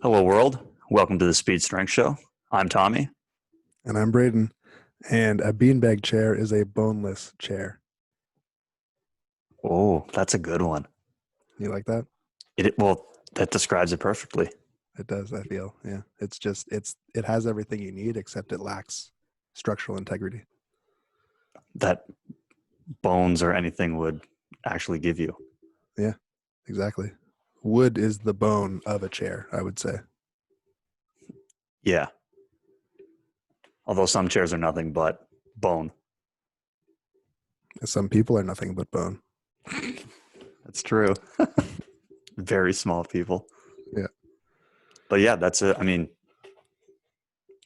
Hello, world. Welcome to the Speed Strength Show. I'm Tommy. And I'm Braden. And a beanbag chair is a boneless chair. Oh, that's a good one. You like that? Well, that describes it perfectly. It does, I feel. Yeah. It has everything you need except it lacks structural integrity. That bones or anything would actually give you. Yeah, exactly. Wood is the bone of a chair, I would say. Yeah. Although some chairs are nothing but bone. Some people are nothing but bone. That's true. Very small people. Yeah. But yeah, that's it. I mean,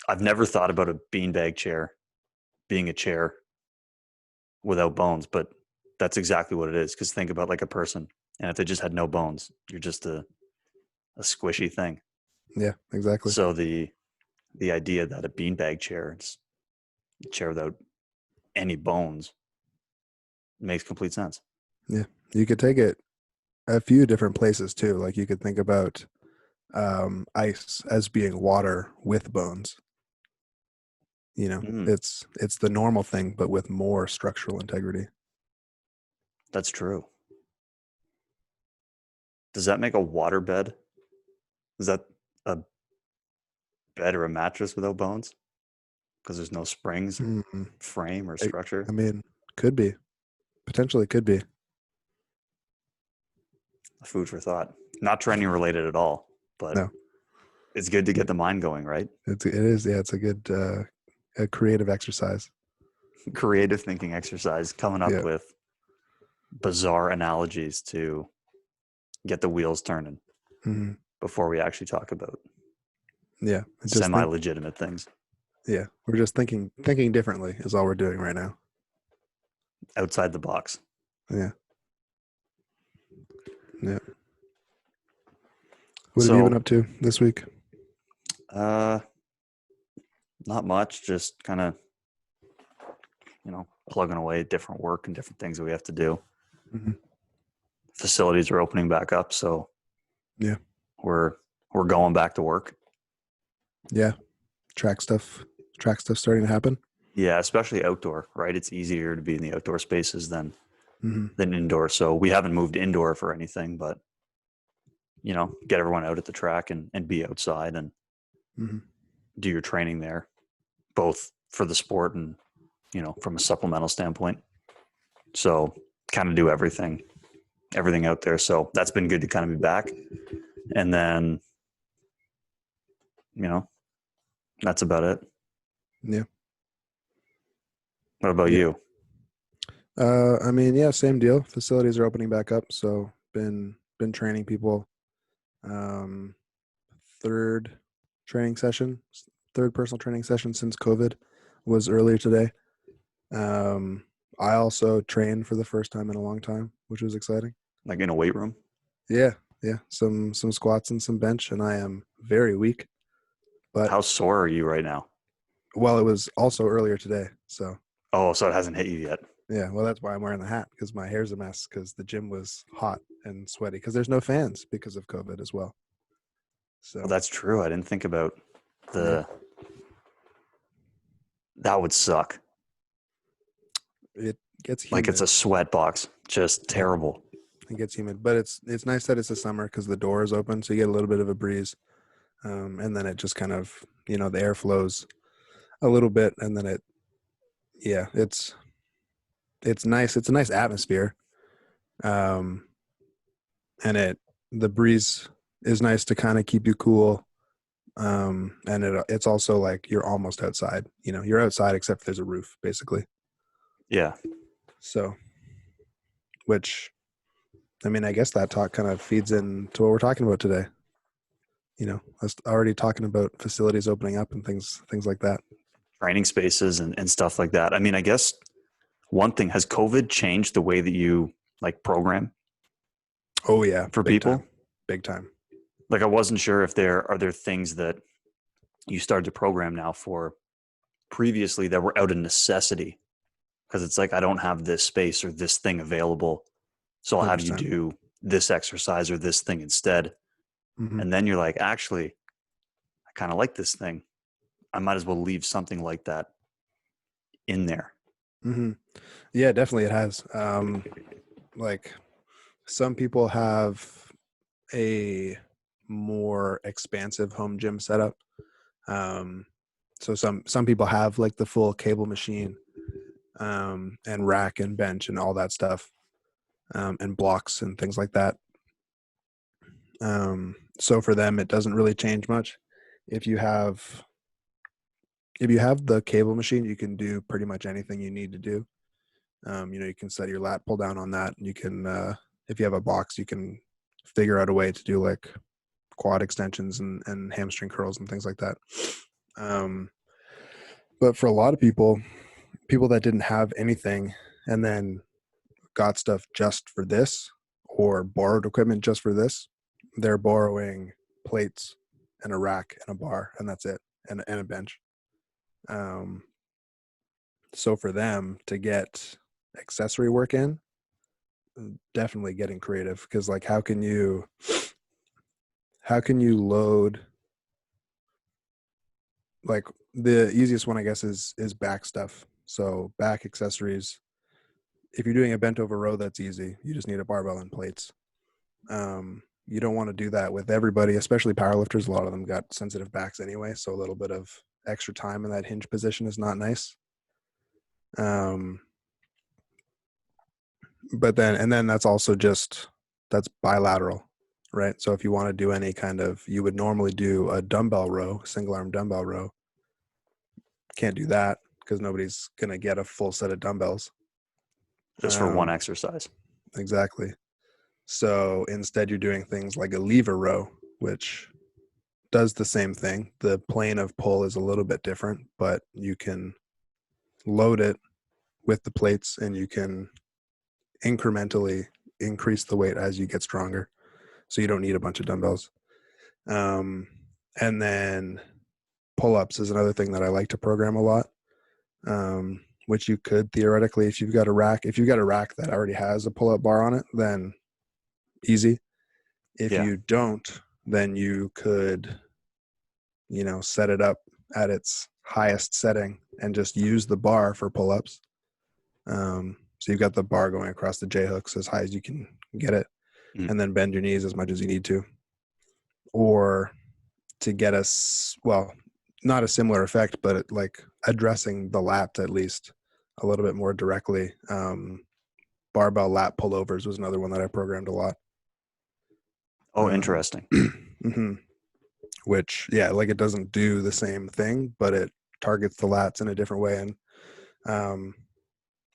I've never thought about a beanbag chair being a chair without bones, but that's exactly what it is. Because think about like a person, and if they just had no bones, you're just a squishy thing. Yeah, exactly. So the idea that a beanbag chair is a chair without any bones makes complete sense. Yeah. You could take it a few different places too. Like you could think about ice as being water with bones. Mm, It's the normal thing, but with more structural integrity. that's true. Does that make a water bed? Is that a bed or a mattress without bones? Because there's no springs or Mm-hmm. frame or I, structure? I mean, could be. Potentially could be. Food for thought. Not training related at all, but No, it's good to get the mind going, right? it is. Yeah, it's a good, a creative exercise. Creative thinking exercise, coming up Yeah. with bizarre analogies to get the wheels turning Hmm. before we actually talk about Yeah. I just semi think, legitimate things yeah, we're just thinking differently is all we're doing right now. outside the box. Yeah. Yeah. What have you been So, up to this week? uh, not much, just kind of, plugging away at different work and different things that we have to do. Hmm. Facilities are opening back up, so Yeah. we're we're going back to work. Yeah. Track stuff. Track stuff starting to happen. Yeah, especially outdoor, right? It's easier to be in the outdoor spaces Hmm. than indoor. So we haven't moved indoor for anything, but get everyone out at the track and be outside and Hmm. do your training there, both for the sport and from a supplemental standpoint. So kind of do everything out there. So that's been good to kind of be back. And then, you know, that's about it. Yeah. What about Yeah. you? I mean, yeah, same deal. Facilities are opening back up, so been training people. Um, third training session, third personal training session since COVID was earlier today. Um, I also trained for the first time in a long time, which was exciting. Like in a weight room? Yeah, yeah, some squats and some bench, and I am very weak. But How sore are you right now? well, it was also earlier today, so Oh, so it hasn't hit you yet. yeah. Well, that's why I'm wearing the hat because my hair's a mess because the gym was hot and sweaty because there's no fans because of COVID as well. Well, So that's true. I didn't think about yeah, the that would suck. it gets Like it's humid. a sweat box. Just Yeah, terrible. it gets humid, but it's nice that it's the summer because the door is open, so you get a little bit of a breeze, and then it just kind of the air flows a little bit, and then yeah, it's nice. It's a nice atmosphere, um, and the breeze is nice to kind of keep you cool, and it's also like you're almost outside. You're outside except there's a roof, basically. Yeah. So, which I mean, I guess that talk kind of feeds into what we're talking about today. Us already talking about facilities opening up and things like that. Training spaces and stuff like that. I mean, I guess one thing, has COVID changed the way that you like program Oh yeah, for big time, people? big time. Like I wasn't sure if there things that you started to program now for previously that were out of necessity because it's like I don't have this space or this thing available, so I'll have you 100%. do this exercise or this thing instead. Mm-hmm. And then you're like, actually, kind of like this thing. I might as well leave something like that in there. Hmm. Yeah, definitely it has. Like some people have a more expansive home gym setup. Um, so some people have like the full cable machine, and rack and bench and all that stuff, and blocks and things like that. So for them, it doesn't really change much. If you have if you have the cable machine, you can do pretty much anything you need to do. You can set your lat pull down on that. You can, if you have a box, you can figure out a way to do like quad extensions and hamstring curls and things like that. Um, but for a lot of people that didn't have anything and then got stuff just for this or borrowed equipment just for this, they're borrowing plates and a rack and a bar, and that's it, and a bench. Um, so for them to get accessory work in, definitely getting creative, because like how can you load, like the easiest one I guess is back stuff. So back accessories, if you're doing a bent over row, that's easy. You just need a barbell and plates. You don't want to do that with everybody, especially powerlifters. A lot of them got sensitive backs anyway, so a little bit of extra time in that hinge position is not nice. um but then that's also that's bilateral, right? So if you want to do any kind of, you would normally do a dumbbell row, single arm dumbbell row. Can't do that because nobody's going to get a full set of dumbbells. Just for one exercise. Exactly. So instead, you're doing things like a lever row, which does the same thing. The plane of pull is a little bit different, but you can load it with the plates and you can incrementally increase the weight as you get stronger. So you don't need a bunch of dumbbells. And then pull-ups is another thing that I like to program a lot, which you could theoretically, if you've got a rack that already has a pull-up bar on it, then easy. If Yeah. you don't, then you could, set it up at its highest setting and just use the bar for pull-ups. So you've got the bar going across the J hooks as high as you can get it, Mm. and then bend your knees as much as you need to. Or to get us, well, not a similar effect, but like addressing the lat at least a little bit more directly. Barbell lat pullovers was another one that I programmed a lot. Oh, interesting. Mm-hmm. Which, yeah, like it doesn't do the same thing, but it targets the lats in a different way, and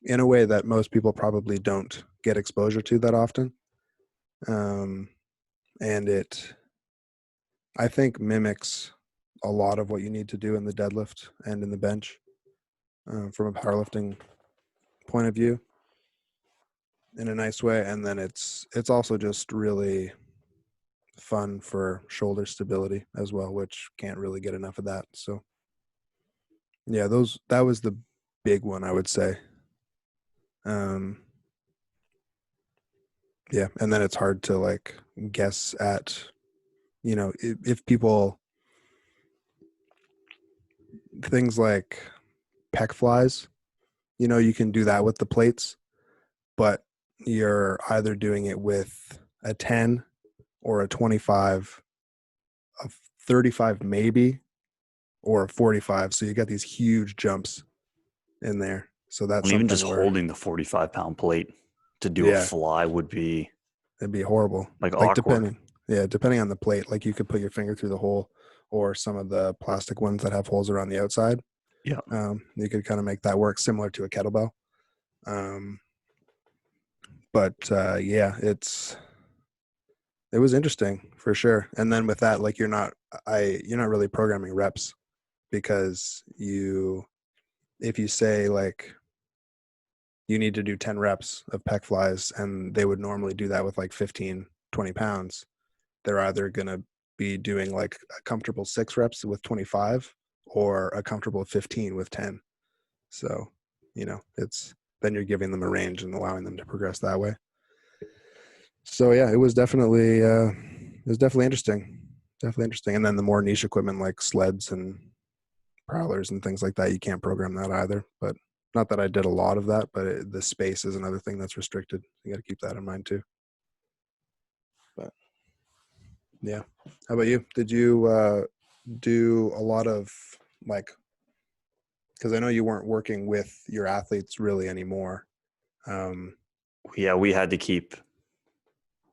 in a way that most people probably don't get exposure to that often. And it, I think, mimics a lot of what you need to do in the deadlift and in the bench, from a powerlifting point of view, in a nice way. And then it's also just really fun for shoulder stability as well, which can't really get enough of that. So yeah, that was the big one, I would say. Yeah, and then it's hard to like guess at, if people, things like pec flies, you can do that with the plates, but you're either doing it with a 10 or a 25, a 35 maybe, or a 45. So you got these huge jumps in there. So that's And even just something where, holding the 45-pound plate to do a yeah, fly would be it'd be horrible. like Like awkward. depending on the plate, like you could put your finger through the hole, or some of the plastic ones that have holes around the outside. Yeah. You could kind of make that work similar to a kettlebell. But yeah, it was interesting for sure. And then with that, like you're not really programming reps, because if you say like you need to do 10 reps of pec flies, and they would normally do that with like 15, 20 pounds, they're either going to be doing like a comfortable 6 reps with 25 or a comfortable 15 with 10. So, it's, then you're giving them a range and allowing them to progress that way. So yeah, it was definitely interesting. definitely interesting. And then the more niche equipment like sleds and prowlers and things like that, you can't program that either. But not that I did a lot of that, but the space is another thing that's restricted. You got to keep that in mind too. But yeah, how about you? Did you do a lot of like? Because I know you weren't working with your athletes really anymore. Um, Yeah, we had to keep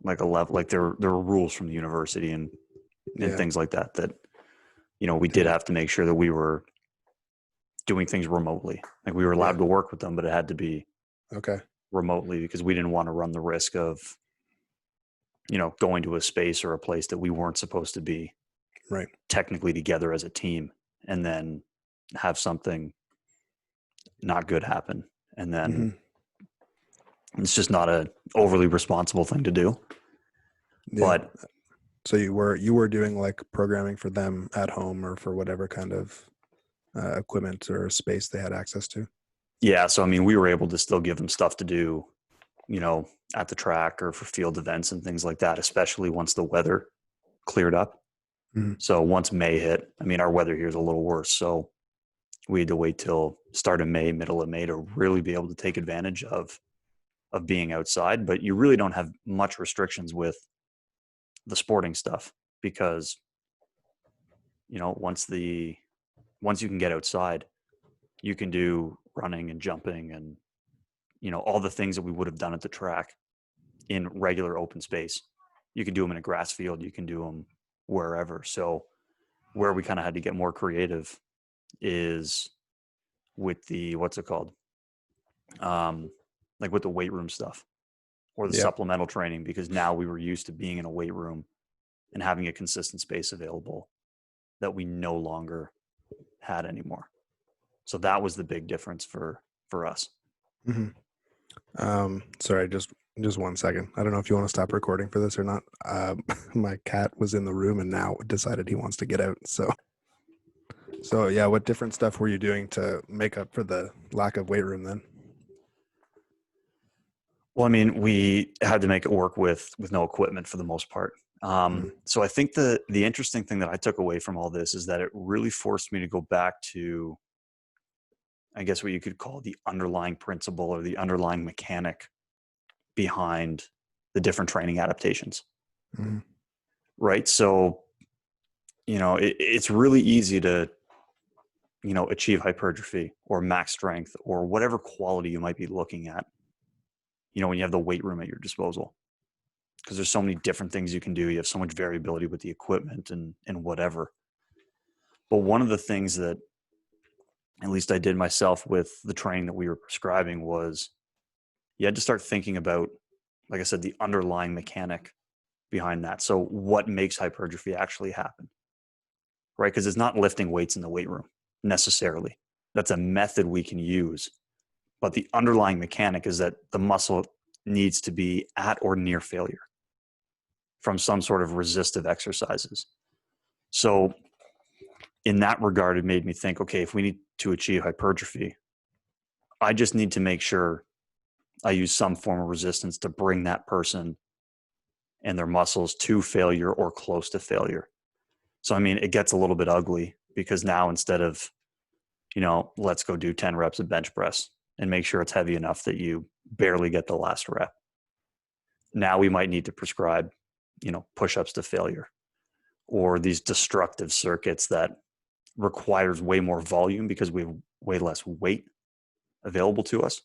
like a level, like there were rules from the university and yeah, things like that, we did and have to make sure that we were doing things remotely. Like we were yeah, allowed to work with them, but it had to be okay, remotely because we didn't want to run the risk of, going to a space or a place that we weren't supposed to be right, technically together as a team and then have something not good happen. And then hmm it's just not a overly responsible thing to do. yeah. But So you were doing like programming for them at home or for whatever kind of equipment or space they had access to. yeah, so I mean, we were able to still give them stuff to do, you know, at the track or for field events and things like that, especially once the weather cleared up. Mhm. So once May hit, I mean, our weather here is a little worse. So we had to wait till start of May, middle of May to really be able to take advantage of being outside. But you really don't have much restrictions with the sporting stuff because, once you can get outside, you can do running and jumping and, all the things that we would have done at the track in regular open space. You can do them in a grass field, you can do them wherever. So where we kind of had to get more creative is with the what's it called? Like with the weight room stuff or the Yeah. supplemental training, because now we were used to being in a weight room and having a consistent space available that we no longer had anymore. So that was the big difference for us. hmm Sorry, just 1 second. I don't know if you want to stop recording for this or not. My cat was in the room and now decided he wants to get out. So yeah, what different stuff were you doing to make up for the lack of weight room then? Well, I mean, we had to make it work with no equipment for the most part. Mm, So I think the interesting thing that I took away from all this is that it really forced me to go back to, I guess, what you could call the underlying principle or the underlying mechanic behind the different training adaptations, mhm. right? So, it's really easy to, achieve hypertrophy or max strength or whatever quality you might be looking at, when you have the weight room at your disposal. Because there's so many different things you can do. You have so much variability with the equipment and whatever. But one of the things that at least I did myself with the training that we were prescribing was you had to start thinking about, like I said, the underlying mechanic behind that. So what makes hypertrophy actually happen, right? Because it's not lifting weights in the weight room necessarily. That's a method we can use. But the underlying mechanic is that the muscle needs to be at or near failure from some sort of resistive exercises. So in that regard, it made me think, okay, if we need to achieve hypertrophy, I just need to make sure I use some form of resistance to bring that person and their muscles to failure or close to failure. So, I mean, it gets a little bit ugly because now instead of, let's go do 10 reps of bench press and make sure it's heavy enough that you barely get the last rep. Now we might need to prescribe, push-ups to failure or these destructive circuits that requires way more volume because we have way less weight available to us.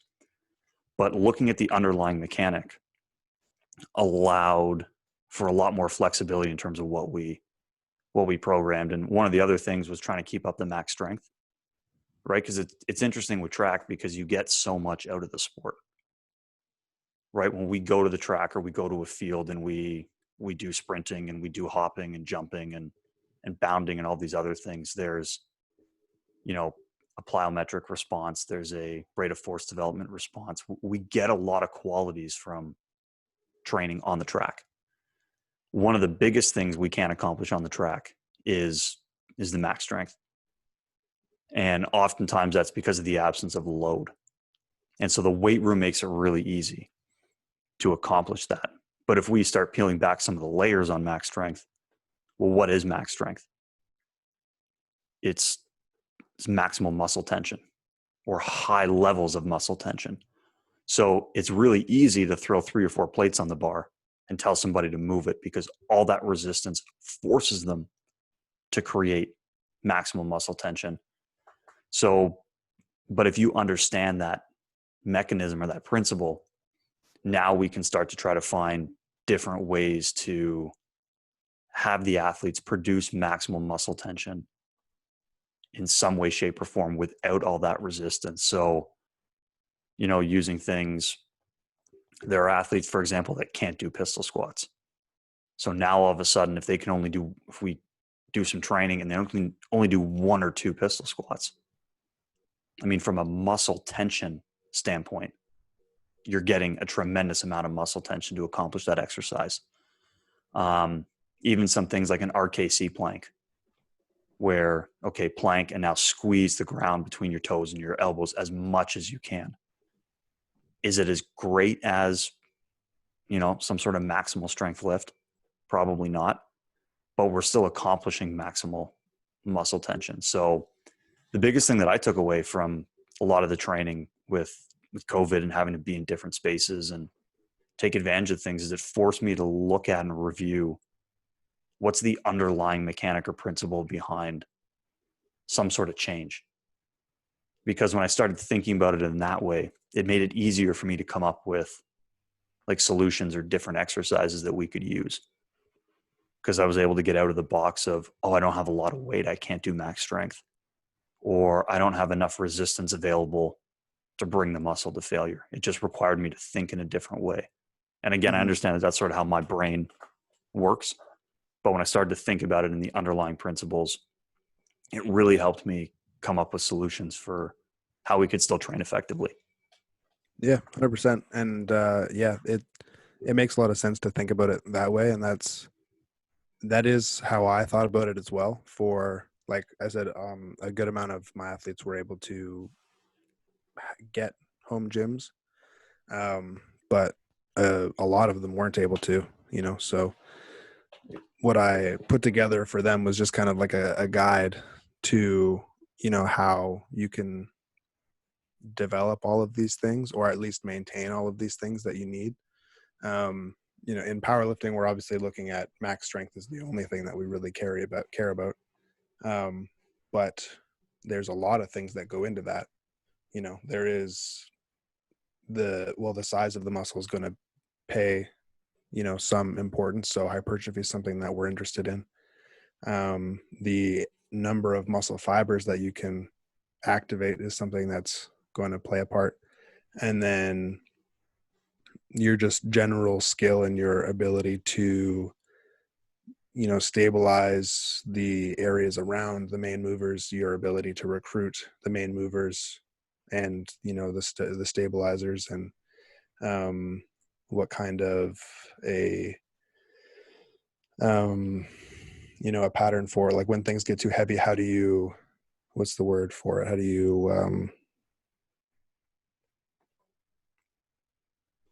But looking at the underlying mechanic allowed for a lot more flexibility in terms of what we programmed. And one of the other things was trying to keep up the max strength, right? Because it's interesting with track because you get so much out of the sport, right? When we go to the track or we go to a field and we do sprinting and we do hopping and jumping and bounding and all these other things, there's, a plyometric response, there's a rate of force development response. We get a lot of qualities from training on the track. One of the biggest things we can accomplish on the track is the max strength. And oftentimes that's because of the absence of load. And so the weight room makes it really easy to accomplish that. But if we start peeling back some of the layers on max strength, Well, what is max strength? It's, it's maximal muscle tension or high levels of muscle tension. So it's really easy to throw 3 or 4 plates on the bar and tell somebody to move it because all that resistance forces them to create maximal muscle tension. So, but if you understand that mechanism or that principle, now we can start to try to find different ways to have the athletes produce maximal muscle tension in some way, shape, or form without all that resistance. So, using things, there are athletes, for example, that can't do pistol squats. So now all of a sudden, if we do some training and they can only do 1 or 2 pistol squats, I mean, from a muscle tension standpoint, you're getting a tremendous amount of muscle tension to accomplish that exercise. Even some things like an RKC plank, where, okay, plank and now squeeze the ground between your toes and your elbows as much as you can. Is it as great as, some sort of maximal strength lift? Probably not, but we're still accomplishing maximal muscle tension. So the biggest thing that I took away from a lot of the training with COVID and having to be in different spaces and take advantage of things is it forced me to look at and review what's the underlying mechanic or principle behind some sort of change. Because when I started thinking about it in that way, it made it easier for me to come up with like solutions or different exercises that we could use. Because I was able to get out of the box of, oh, I don't have a lot of weight, I can't do max strength, or I don't have enough resistance available to bring the muscle to failure. It just required me to think in a different way. And again, I understand that that's sort of how my brain works. But when I started to think about it in the underlying principles, it really helped me come up with solutions for how we could still train effectively. Yeah, 100%. And yeah, it makes a lot of sense to think about it that way, and that is how I thought about it as well. For like I said, a good amount of my athletes were able to get home gyms, but a lot of them weren't able to. So what I put together for them was just kind of like a guide to how you can develop all of these things, or at least maintain all of these things that you need. Um, in powerlifting, we're obviously looking at max strength is the only thing that we really care about. But there's a lot of things that go into that. There is the size of the muscle is going to pay, some importance. So hypertrophy is something that we're interested in. The number of muscle fibers that you can activate is something that's going to play a part. And then your just general skill and your ability to stabilize the areas around the main movers, your ability to recruit the main movers, and the stabilizers, and what kind of um a pattern for, like, when things get too heavy, how do you, what's the word for it, how do you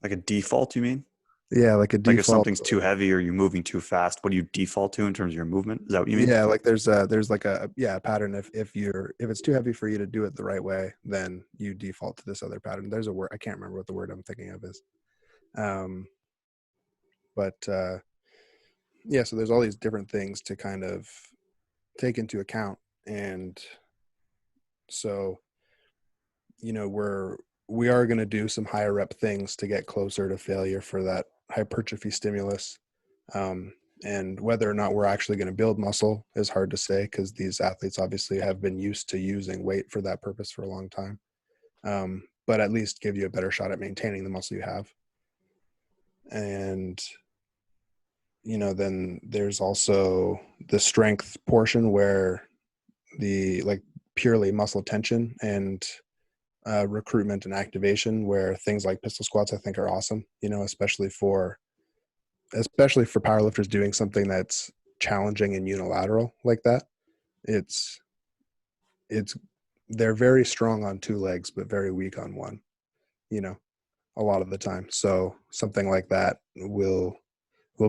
Like a default, you mean? yeah, like a Like if default. something's too heavy or you're moving too fast, what do you default to in terms of your movement? Is that what you mean? Yeah, like there's like a pattern. If it's too heavy for you to do it the right way, then you default to this other pattern. There's a word, I can't remember what the word I'm thinking of is. um but yeah, so there's all these different things to kind of take into account. And so we are going to do some higher rep things to get closer to failure for that hypertrophy stimulus. um and whether or not we're actually going to build muscle is hard to say, because these athletes obviously have been used to using weight for that purpose for a long time. But at least give you a better shot at maintaining the muscle you have. And then there's also the strength portion, where the, like, purely muscle tension and recruitment and activation, where things like pistol squats I think are awesome, especially for powerlifters doing something that's challenging and unilateral like that. It's it's they're very strong on 2 legs but very weak on one, a lot of the time. So something like that will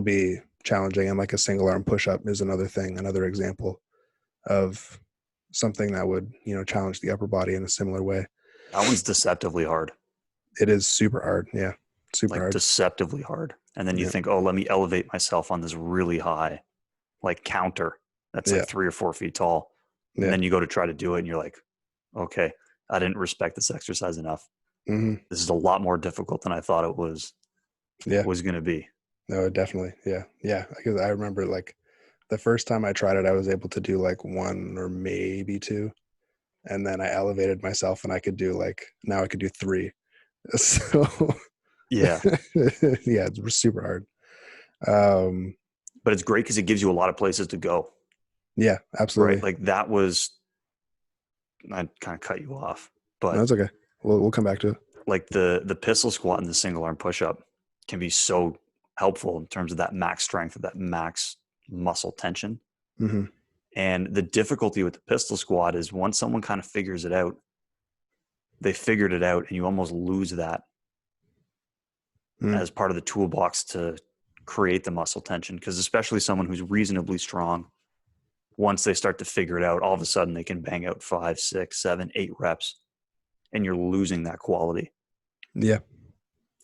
be challenging. And like a single arm push-up is another example of something that would, challenge the upper body in a similar way. That one's deceptively hard. It is super hard. Yeah. Super Like hard. deceptively hard. And then you Yeah. think, oh, let me elevate myself on this really high, like counter that's Yeah. like 3 or 4 feet tall. And Yeah. then you go to try to do it and you're like, okay, I didn't respect this exercise enough. Hmm. This is a lot more difficult than I thought it Yeah. was going to be. No, definitely. Yeah. Yeah. Because I remember like the first time I tried it, I was able to do like one or maybe two. And then I elevated myself and now I could do three. So Yeah. yeah, it's super hard. Um, But it's great because it gives you a lot of places to go, yeah, right? absolutely. Like that was, I kind of cut you off, No, but it's okay. We'll come back to it. like the pistol squat and the single arm push up can be so helpful in terms of that max strength, of that max muscle tension. Hmm. And the difficulty with the pistol squat is once someone kind of figures it out, they figured it out, and you almost lose that Mm. as part of the toolbox to create the muscle tension. Because especially someone who's reasonably strong, once they start to figure it out, all of a sudden they can bang out 5, 6, 7, 8 reps, and you're losing that quality. Yeah.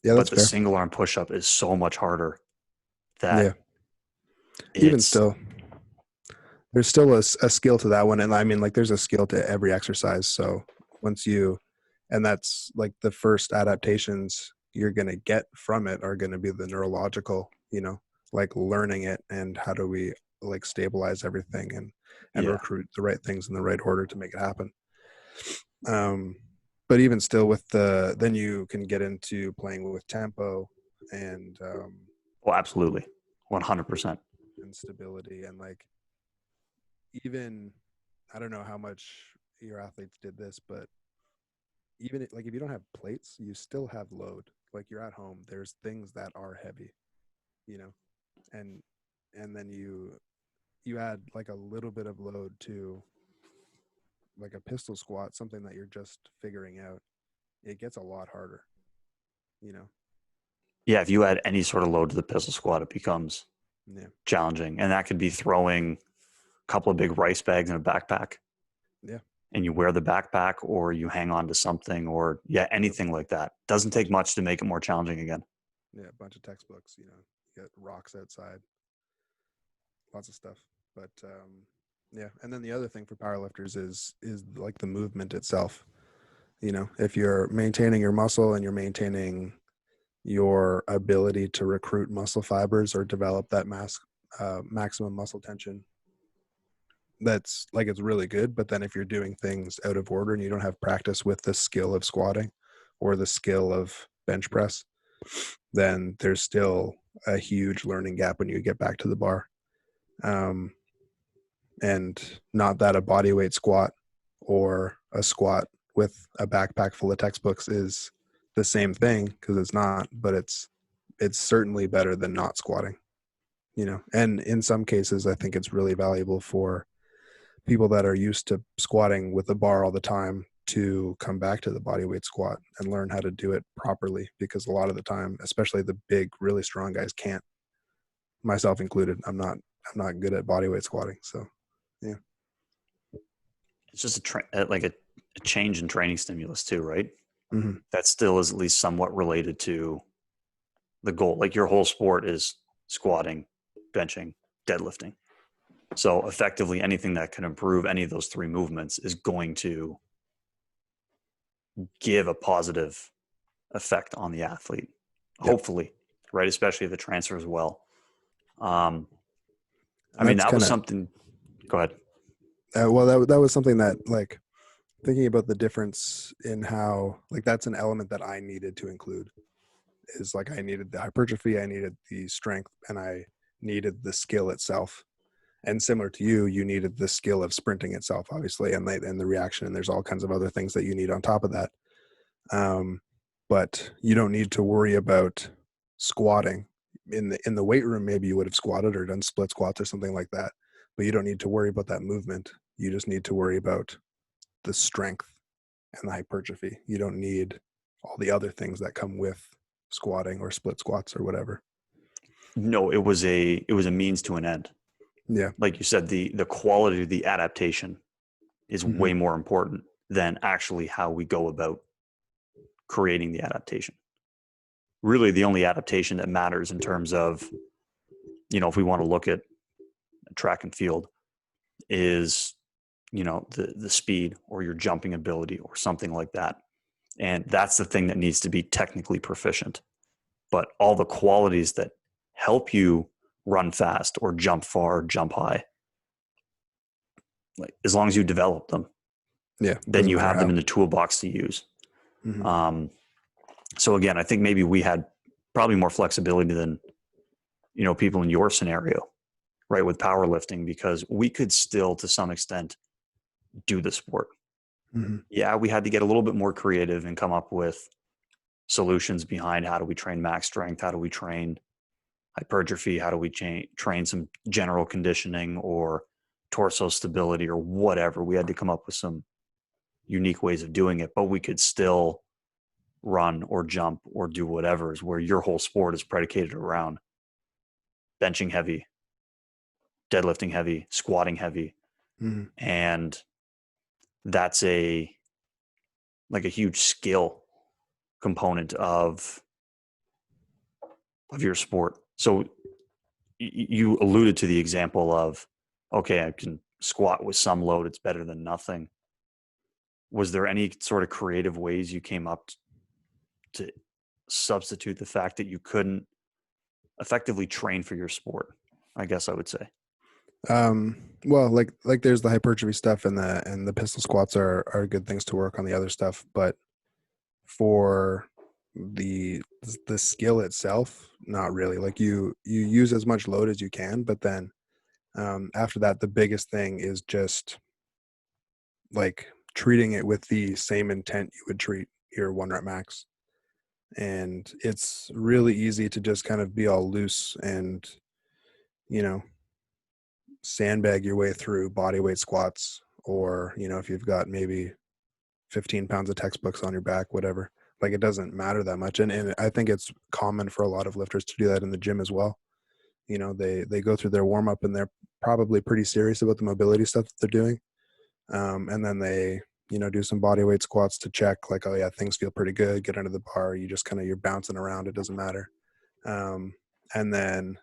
Yeah, But that's the fair. single arm push up is so much harder Yeah. that Even it's still, there's still a skill to that one. And I mean, like, there's a skill to every exercise. So once you, and that's like the first adaptations you're going to get from it are going to be the neurological, like learning it and how do we like stabilize everything and yeah. recruit the right things in the right order to make it happen. Um, but even still with then you can get into playing with tempo and, Well, absolutely. 100%. and stability and like even I don't know how much your athletes did this, but even like if you don't have plates, you still have load. Like you're at home, there's things that are heavy, you know, and then you add like a little bit of load to like a pistol squat, something that you're just figuring out. It gets a lot harder, you know. Yeah, if you add any sort of load to the pistol squat, it becomes Yeah, challenging. And that could be throwing a couple of big rice bags in a backpack yeah, and you wear the backpack or you hang on to something or yeah, yep. anything like that. Doesn't take much to make it more challenging again. Yeah, a bunch of textbooks, you got rocks outside, lots of stuff. But yeah, and then the other thing for powerlifters is like the movement itself. If you're maintaining your muscle and you're maintaining your ability to recruit muscle fibers or develop that maximum muscle tension, that's like it's really good. But then if you're doing things out of order and you don't have practice with the skill of squatting or the skill of bench press, then there's still a huge learning gap when you get back to the bar. Um, and not that a body weight squat or a squat with a backpack full of textbooks is the same thing, because it's not, but it's certainly better than not squatting, and in some cases I think it's really valuable for people that are used to squatting with a bar all the time to come back to the body weight squat and learn how to do it properly, because a lot of the time, especially the big really strong guys, can't, myself included. I'm not good at body weight squatting, so yeah. It's just a change in training stimulus too, right? Hmm. That still is at least somewhat related to the goal. Like your whole sport is squatting, benching, deadlifting. So effectively anything that can improve any of those three movements is going to give a positive effect on the athlete, Yep. hopefully, right? Especially if it transfers well. Um, I And mean, that's that was kind of something. Go ahead. well, that was something that, like, thinking about the difference in how, like, that's an element that I needed to include, is like I needed the hypertrophy, I needed the strength, and I needed the skill itself. And similar to you needed the skill of sprinting itself, obviously, and the reaction, and there's all kinds of other things that you need on top of that. um, but you don't need to worry about squatting in the weight room. Maybe you would have squatted or done split squats or something like that, but you don't need to worry about that movement. You just need to worry about the strength and the hypertrophy. You don't need all the other things that come with squatting or split squats or whatever. No, it was a means to an end. Yeah. Like you said, the quality of the adaptation is Hmm. way more important than actually how we go about creating the adaptation. Really, the only adaptation that matters in terms of, if we want to look at track and field, is the speed or your jumping ability or something like that. And that's the thing that needs to be technically proficient. But all the qualities that help you run fast or jump far, jump high, like as long as you develop them, Yeah. then Doesn't you matter have them how. in the toolbox to use. Hmm. Um, so again, I think maybe we had probably more flexibility than people in your scenario, right, with powerlifting, because we could still to some extent do the sport. Hmm. Yeah, we had to get a little bit more creative and come up with solutions behind how do we train max strength, how do we train hypertrophy, how do we train some general conditioning or torso stability or whatever. We had to come up with some unique ways of doing it, but we could still run or jump or do whatever, is where your whole sport is predicated around benching heavy, deadlifting heavy, squatting heavy. Hmm. And that's a huge skill component of your sport. So you alluded to the example of, okay, I can squat with some load, it's better than nothing. Was there any sort of creative ways you came up to substitute the fact that you couldn't effectively train for your sport? I guess I would say. Well, like there's the hypertrophy stuff and the pistol squats are good things to work on the other stuff, but for the the skill itself, not really. Like you use as much load as you can, but then after that, the biggest thing is just like treating it with the same intent you would treat your one rep max. And it's really easy to just kind of be all loose and, you know, sandbag your way through body weight squats, or, if you've got maybe 15 pounds of textbooks on your back, whatever. Like it doesn't matter that much. And I think it's common for a lot of lifters to do that in the gym as well. They go through their warm up and they're probably pretty serious about the mobility stuff that they're doing. And then they, do some body weight squats to check like, oh yeah, things feel pretty good. Get under the bar. You just you're bouncing around. It doesn't matter. Um, and then,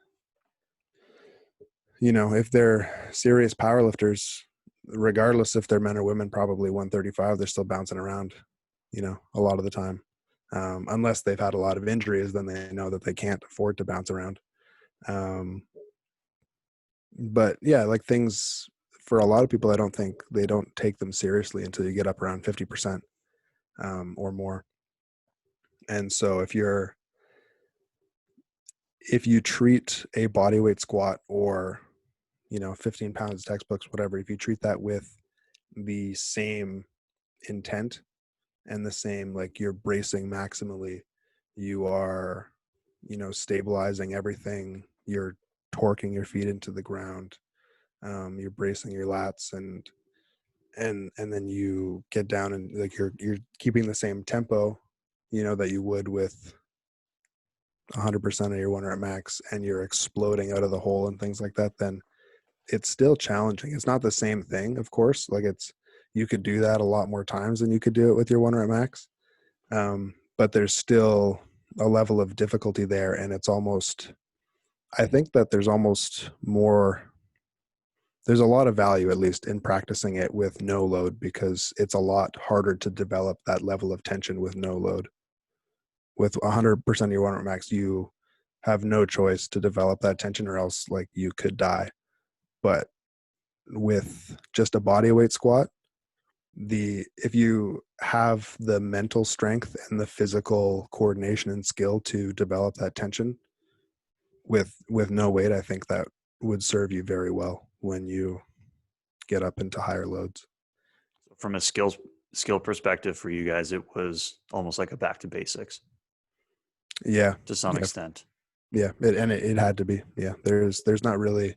if they're serious powerlifters, regardless if they're men or women, probably 135, they're still bouncing around, a lot of the time. Unless they've had a lot of injuries, then they know that they can't afford to bounce around. Um, but yeah, like things for a lot of people, I don't think they don't take them seriously until you get up around 50% or more. And so if you treat a body weight squat or 15 pounds textbooks, whatever, if you treat that with the same intent and the same, like you're bracing maximally, you are, stabilizing everything, you're torquing your feet into the ground, you're bracing your lats, and then you get down and like you're keeping the same tempo, that you would with 100% of your one rep max, and you're exploding out of the hole and things like that, then it's still challenging. It's not the same thing, of course. Like you could do that a lot more times than you could do it with your one rep max. But there's still a level of difficulty there. And I think that there's a lot of value, at least in practicing it with no load, because it's a lot harder to develop that level of tension with no load. With 100% of your one rep max, you have no choice to develop that tension, or else like you could die. But with just a body weight squat, if you have the mental strength and the physical coordination and skill to develop that tension with no weight, I think that would serve you very well when you get up into higher loads. From a skill perspective for you guys, it was almost like a back to basics Yeah. to some Yeah. extent. Yeah. It had to be. Yeah. There's not really,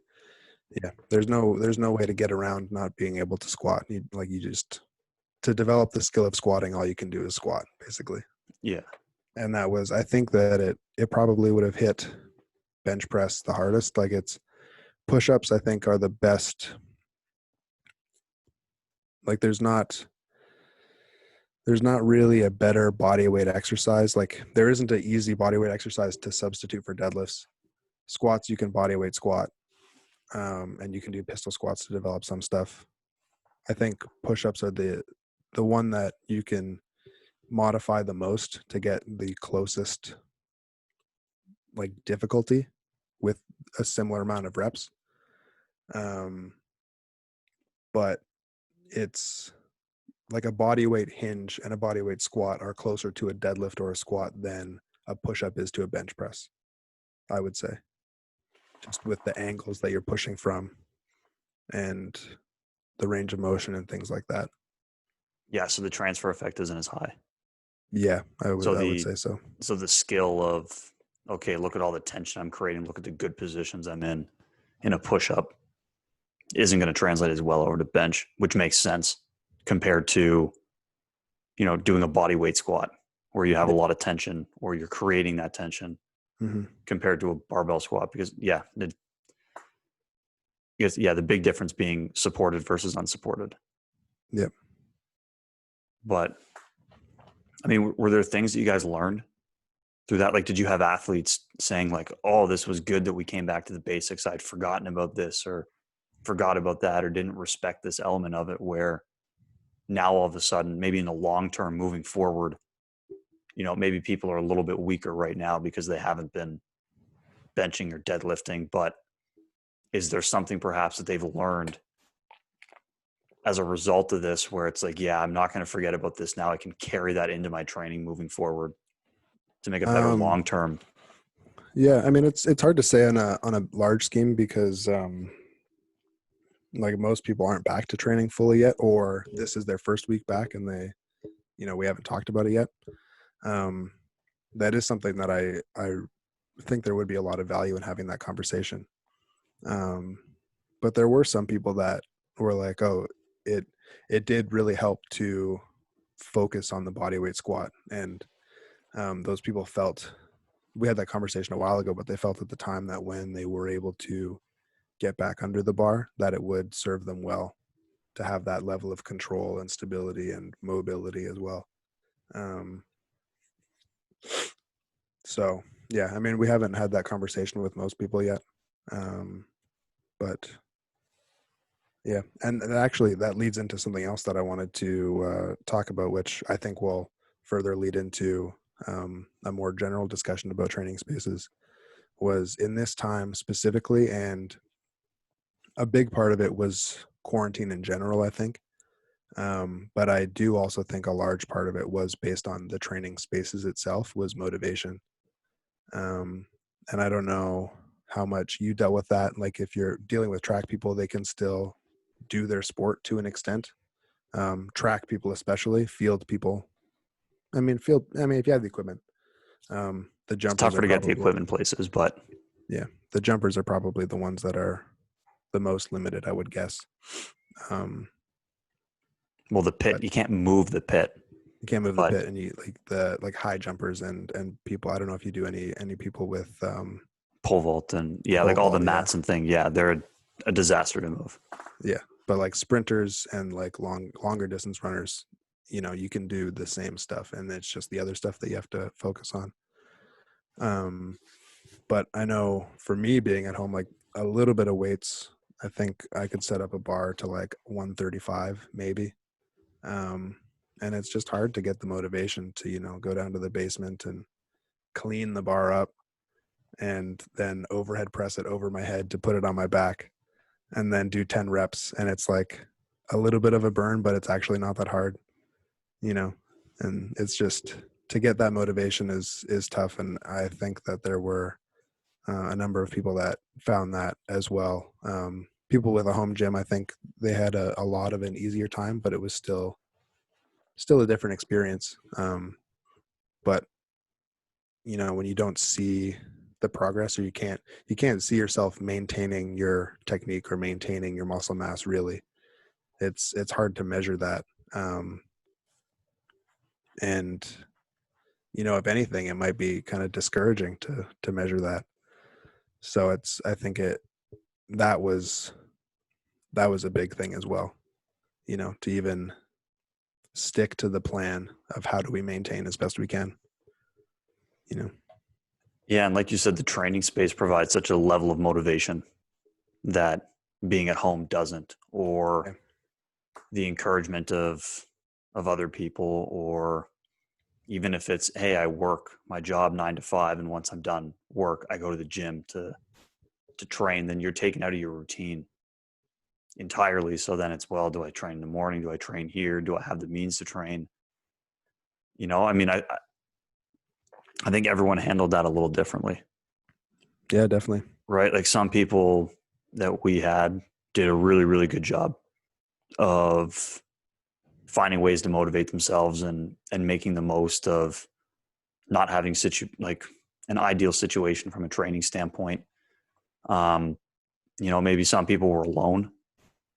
yeah, there's no way to get around not being able to squat. You just, to develop the skill of squatting, all you can do is squat basically. Yeah. And that was, I think that it probably would have hit bench press the hardest. Like it's push-ups, I think, are the best. Like there's not really a better body weight exercise. Like there isn't an easy body weight exercise to substitute for deadlifts. Squats, you can body weight squat, and you can do pistol squats to develop some stuff. I think push-ups are the one that you can modify the most to get the closest like difficulty with a similar amount of reps. Um, but it's like a body weight hinge and a body weight squat are closer to a deadlift or a squat than a push-up is to a bench press, I would say, just with the angles that you're pushing from and the range of motion and things like that. Yeah, so the transfer effect isn't as high. Yeah, So I would the say so. so the skill of, okay, look at all the tension I'm creating, look at the good positions I'm in a push up isn't going to translate as well over to bench, which makes sense compared to, doing a body weight squat where you have a Yeah. lot of tension or you're creating that tension Mm-hmm. compared to a barbell squat. Because the big difference being supported versus unsupported. Yep. But I mean, were there things that you guys learned through that? Like, did you have athletes saying like, oh, this was good that we came back to the basics, I'd forgotten about this or forgot about that or didn't respect this element of it, where now all of a sudden, maybe in the long term moving forward, maybe people are a little bit weaker right now because they haven't been benching or deadlifting, but is there something perhaps that they've learned as a result of this where it's like, yeah, I'm not going to forget about this now, I can carry that into my training moving forward to make a better Um, long term? yeah, I mean it's hard to say on a large scheme because like most people aren't back to training fully yet, or this is their first week back and they, we haven't talked about it yet. Um, that is something that I think there would be a lot of value in having that conversation. Um, but there were some people that were like, oh, it it did really help to focus on the body weight squat, and those people felt, we had that conversation a while ago, but they felt at the time that when they were able to get back under the bar, that it would serve them well to have that level of control and stability and mobility as well. Um, so yeah, I mean, we haven't had that conversation with most people yet. Um, but yeah, and actually that leads into something else that I wanted to talk about, which I think will further lead into a more general discussion about training spaces. Was in this time specifically, and a big part of it was quarantine in general, I think. But I do also think a large part of it was based on the training spaces itself, was motivation. Um, and I don't know how much you dealt with that. Like if you're dealing with track people, they can still do their sport to an extent. Track people, especially field people. I mean, if you have the equipment, the It's jumpers tougher are to get the probably, equipment places, but yeah, the jumpers are probably the ones that are the most limited, I would guess. Um, well, the pit, but you can't move the pit, you can't move the but pit, and you like the like high jumpers and people. I don't know if you do any people with pole vault and yeah, pole like all the vault. Yeah, mats and thing. Yeah, they're a disaster to move. yeah. But like sprinters and like longer distance runners, you can do the same stuff, and it's just the other stuff that you have to focus on. But I know for me being at home, like a little bit of weights, I think I could set up a bar to like 135 maybe. Um, and it's just hard to get the motivation to, go down to the basement and clean the bar up and then overhead press it over my head to put it on my back and then do 10 reps. And it's like a little bit of a burn, but it's actually not that hard, you know, and it's just to get that motivation is tough. And I think that there were a number of people that found that as well. People with a home gym, I think they had a lot of an easier time, but it was still a different experience. But when you don't see the progress, or you can't see yourself maintaining your technique or maintaining your muscle mass, really, it's hard to measure that. And if anything, it might be kind of discouraging to measure that. So I think that was a big thing as well, to even stick to the plan of how do we maintain as best we can, you know. Yeah, and like you said, the training space provides such a level of motivation that being at home doesn't, or Yeah. the encouragement of other people, or even if it's, hey, I work my job 9 to 5, and once I'm done work, I go to the gym to train, then you're taken out of your routine entirely. So then it's, well, do I train in the morning? Do I train here? Do I have the means to train? I mean, I think everyone handled that a little differently, Yeah, definitely. right? Like some people that we had did a really, really good job of finding ways to motivate themselves and making the most of not having like an ideal situation from a training standpoint. Um, maybe some people were alone,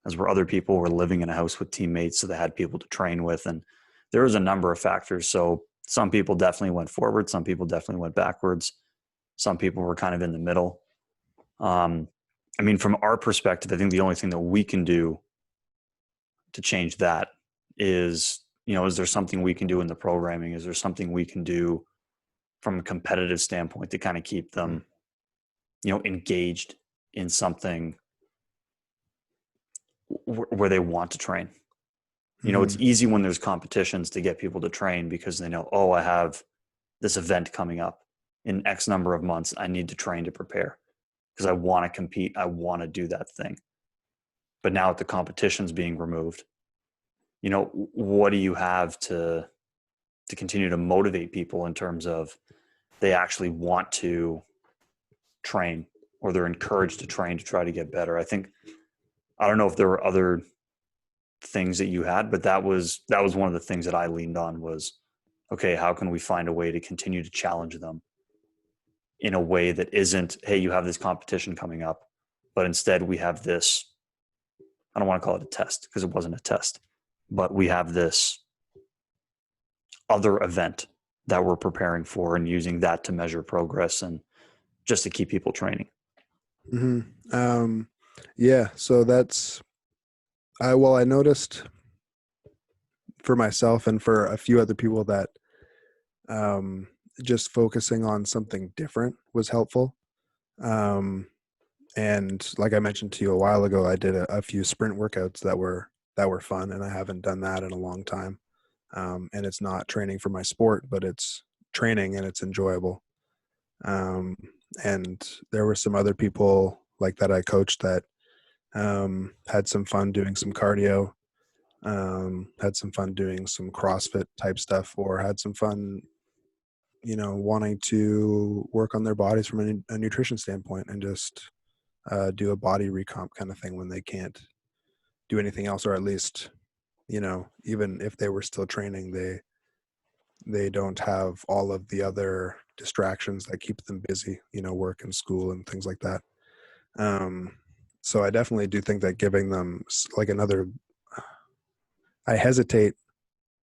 as where other people were living in a house with teammates, so they had people to train with, and there was a number of factors. So some people definitely went forward, some people definitely went backwards, some people were kind of in the middle. Um, I mean, from our perspective, I think the only thing that we can do to change that is, is there something we can do in the programming? Is there something we can do from a competitive standpoint to kind of keep Mm. them, engaged in something where they want to train? It's Mm-hmm. easy when there's competitions to get people to train because they know, oh, I have this event coming up in X number of months. I need to train to prepare because I want to compete. I want to do that thing. But now with the competitions being removed, what do you have to continue to motivate people in terms of they actually want to train, or they're encouraged to train to try to get better? I don't know if there were other things that you had, but that was one of the things that I leaned on was, okay, how can we find a way to continue to challenge them in a way that isn't, hey, you have this competition coming up, but instead we have this, I don't want to call it a test because it wasn't a test, but we have this other event that we're preparing for and using that to measure progress and just to keep people training. Mm-hmm. Yeah. So I noticed for myself and for a few other people that um, just focusing on something different was helpful. Um, and like I mentioned to you a while ago, I did a few sprint workouts that were fun, and I haven't done that in a long time. And it's not training for my sport, but it's training and it's enjoyable. Um, and there were some other people like that I coached that had some fun doing some cardio, had some fun doing some CrossFit type stuff, or had some fun, wanting to work on their bodies from a nutrition standpoint and just do a body recomp kind of thing when they can't do anything else, or at least, even if they were still training, they don't have all of the other distractions that keep them busy, work and school and things like that. Um, so I definitely do think that giving them like I hesitate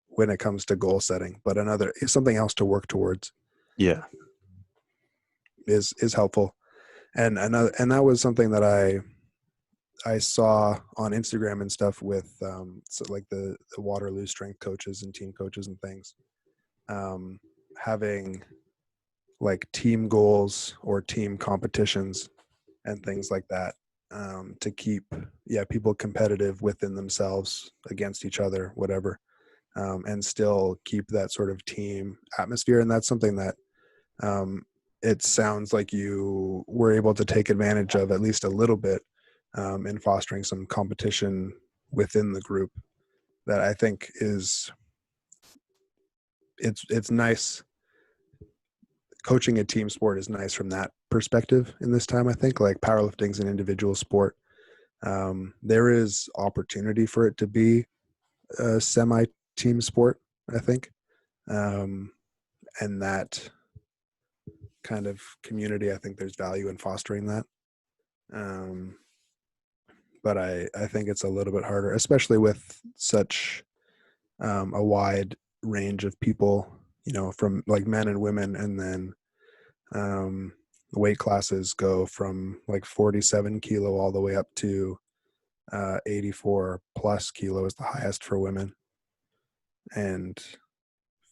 when it comes to goal setting, but something else to work towards Yeah. is helpful. And that was something that I saw on Instagram and stuff with so like the Waterloo strength coaches and team coaches and things, having like team goals or team competitions and things like that, to keep people competitive within themselves, against each other, whatever, and still keep that sort of team atmosphere. And that's something that um, it sounds like you were able to take advantage of at least a little bit, in fostering some competition within the group. That I think it's nice. Coaching a team sport is nice from that perspective in this time. I think like powerlifting's an individual sport. There is opportunity for it to be a semi team sport, I think. Um, and that kind of community, I think there's value in fostering that. Um, but I think it's a little bit harder, especially with such a wide range of people, from like men and women, and then, um, weight classes go from like 47 kilo all the way up to 84 plus kilo is the highest for women, and